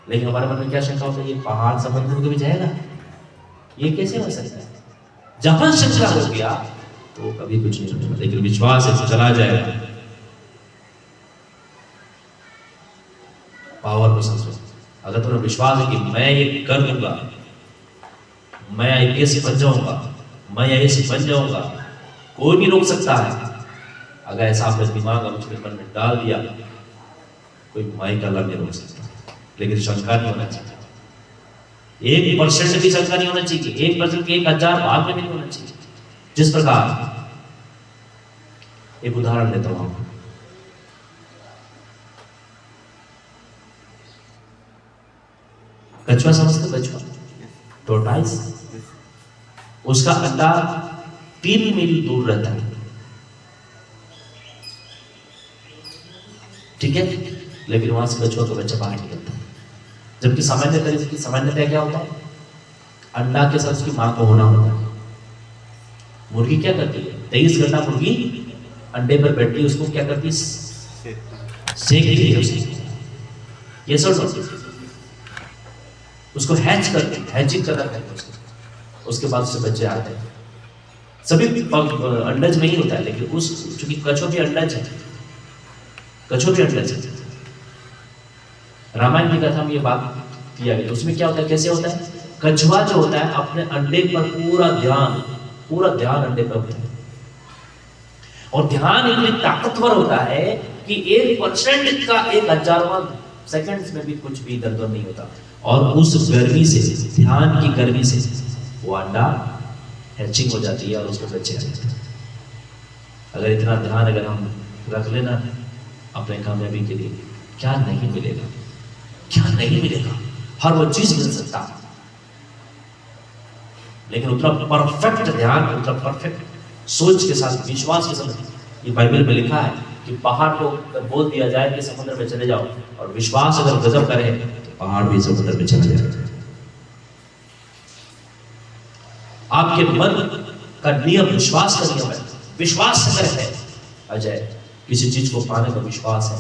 लेकिन हमारे मन में क्या शंका होता है? ये पहाड़ समुद्र में कभी जाएगा? ये कैसे हो सकता है? जहां शंका हो गया तो कभी कुछ नहीं होगा, लेकिन विश्वास है तो चला जाएगा। पावर को समझो। अगर तुम्हें विश्वास है कि मैं ये कर दूंगा, मैं आईपीएस बन जाऊंगा, मैं आईएएस बन जाऊंगा, कोई नहीं रोक सकता है। अगर ऐसा आपने दिमाग और उसके मन में डाल दिया, कोई माई का अल्लाह नहीं रोक सकता। लेकिन शंका नहीं होना चाहिए, 1% भी शंका नहीं होना चाहिए, 1% के 1000 भाग में नहीं होना चाहिए। जिस प्रकार एक उदाहरण देता हूं, कछुआ समझते? कछुआ, टोर्टाइस, उसका अंडा 3 मील दूर रहता है, ठीक है, लेकिन वहां से कछुआ का बच्चा बाहर निकलता है। जबकि सामान्यतः क्या होता है? अंडा के साथ उसकी मां को होना होता है। मुर्गी क्या करती है? 23 घंटा मुर्गी अंडे पर बैठती है, उसको क्या करती है? सेकती है उसे, ये सब उसको हैच करती है, हैचिंग करना है उसके बाद उससे बच्चे आते हैं। सभी अंडज में ही होता है, लेकिन उस चूंकि कछुआ भी अंडज है, कछुआ भी अंडज है। रामायण की कथा में ये बात किया गया। उसमें क्या होता है, कैसे होता है? कछुआ जो होता है अपने अंडे पर पूरा ध्यान अंडे पर होता है, और ध्यान इतनी ताकतवर होता है कि 1% का 1000वां सेकंड्स में भी कुछ भी दर्द नहीं होता। और उस गर्मी से, ध्यान की गर्मी से वो अंडा हैचिंग हो जाती है और उसको बच्चे आ जाते हैं। अगर इतना ध्यान अगर हम रख लेना अपने कामयाबी के लिए, क्या नहीं मिलेगा, क्या नहीं मिलेगा? हर वो चीज मिल सकता है, लेकिन उतना परफेक्ट ध्यान, उतना परफेक्ट सोच के साथ, विश्वास के साथ। ये बाइबल में लिखा है कि पहाड़ को बोल दिया जाए कि समुद्र में चले जाओ, और विश्वास अगर गजब करे तो पहाड़ भी समुद्र में चले जाए। आपके मन का नियम विश्वास का नियम है। विश्वास अगर है अजय, किसी चीज को पाने का विश्वास है,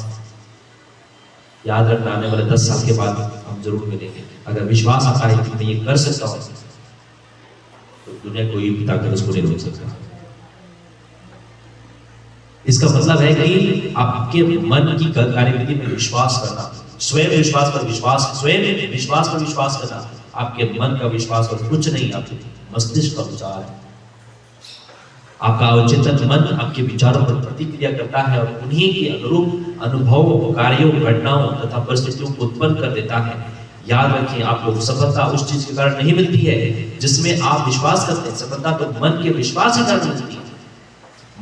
याद रखना आने वाले 10 साल के बाद हम जरूर मिलेंगे। अगर विश्वास आता है कि मैं ये कर सकता हूं तो दुनिया कोई भी ताकत उसको नहीं रोक सकता। इसका मतलब है कि आपके मन की कार्यविधि में विश्वास करना, स्वयं विश्वास पर विश्वास करना, आपके मन का विश्वास और कुछ नहीं, आपके मस्तिष्क का विचार है। आपका अवचेतन मन आपके विचारों पर प्रतिक्रिया करता है और उन्हीं के अनुरूप अनुभवों, कार्यों, घटनाओं तथा परिस्थितियों को उत्पन्न कर देता है। याद रखें, आपको सफलता उस चीज के कारण नहीं मिलती है जिसमें आप विश्वास करते हैं। सफलता तो मन के विश्वास के कारण मिलती है।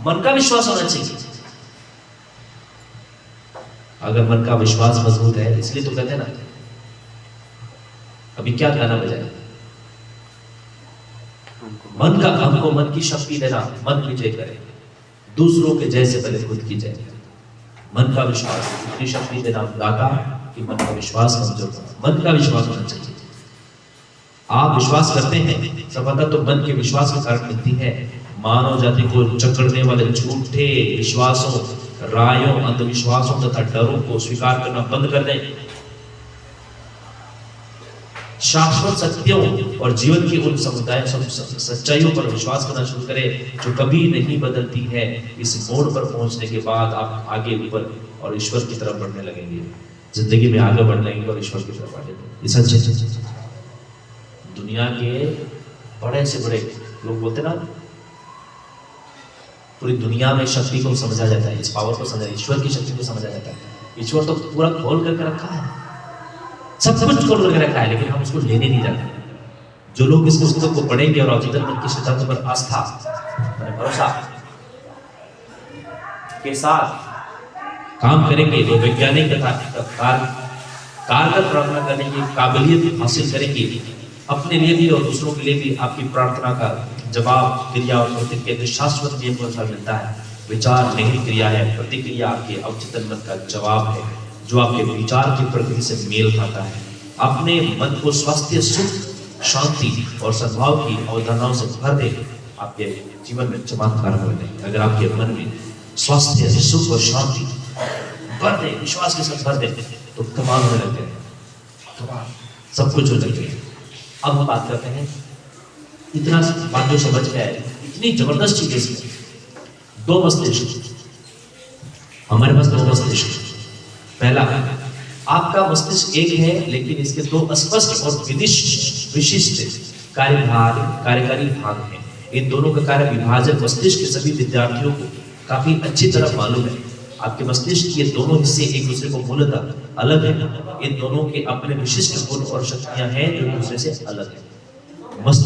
मन का विश्वास होना चाहिए। अगर मन का विश्वास मजबूत है, इसलिए तो कहते हैं ना, अभी क्या गाना बजाए, मन का, हमको मन की शक्ति देना, मन विजय करे, दूसरों के जय से पहले खुद की जय। मन का विश्वास, इतनी शक्ति देना दाता कि मन का विश्वास कमजोर होना, मन का विश्वास होना चाहिए। आप विश्वास करते हैं, सफलता तो मन के विश्वास के कारण मिलती है। मानव जाति को चकड़ने वाले झूठे विश्वासों, रायों, अंधविश्वासों तथा डरों को स्वीकार करना बंद कर दें। शाश्वत सत्यों और जीवन की उन सच्चाइयों पर विश्वास करना शुरू करें जो कभी नहीं बदलती है। इस मोड़ पर पहुंचने के बाद आप आगे ऊपर और ईश्वर की तरफ बढ़ने लगेंगे। जिंदगी में आगे बढ़ने लगेंगे और ईश्वर की तरफ बढ़ेंगे। ये सच है। दुनिया के बड़े से बड़े लोग बोलते ना, पूरी दुनिया में शक्ति को समझा जाता है, इस पावर को समझा, ईश्वर की शक्ति को समझा जाता है। ईश्वर तो पूरा खोल करके रखा है, सब कुछ खोल करके रखा है, लेकिन हम उसको लेने नहीं जाते। जो लोग इस पुस्तक को पढ़ेंगे और अवचेतन मन के सिद्धांतों पर आस्था, भरोसा के साथ काम करेंगे, जो वैज्ञानिक तथा कारगर प्रार्थना करने की काबिलियत हासिल करेंगे, अपने लिए भी और दूसरों के लिए भी आपकी प्रार्थना का जवाब, क्रिया और प्रतिक्रिया के शाश्वत नियम को अनुसार मिलता है। विचार नहीं क्रिया है, प्रतिक्रिया आपके अवचेतन मन का जवाब है जो आपके विचार की प्रकृति से मेल खाता है। अपने मन को स्वास्थ्य, सुख, शांति और सद्भाव की अवधारणाओं से भर दे, आपके जीवन में चमत्कार हो जाएंगे। अगर आपके मन में स्वास्थ्य, सुख और शांति भर दे, विश्वास के साथ भर दे, तो कमाल होने लगते हैं, कमाल, सब कुछ हो जाते हैं। अब हम बात करते हैं, इतना बात जो समझ में आए, इतनी जबरदस्त चीज इसमें। दो मस्तिष्क, हमारे पास दो मस्तिष्क। पहला, आपका मस्तिष्क एक है, लेकिन इसके दो स्पष्ट और विशिष्ट कार्यकारी भाग हैं। इन दोनों का कार्य विभाजन मस्तिष्क के सभी विद्यार्थियों को काफी अच्छी तरह मालूम है। आपके मस्तिष्क के दोनों हिस्से एक दूसरे को मूलतः अलग है। इन दोनों के अपने विशिष्ट गुण और शक्तियां हैं जो एक दूसरे से अलग है।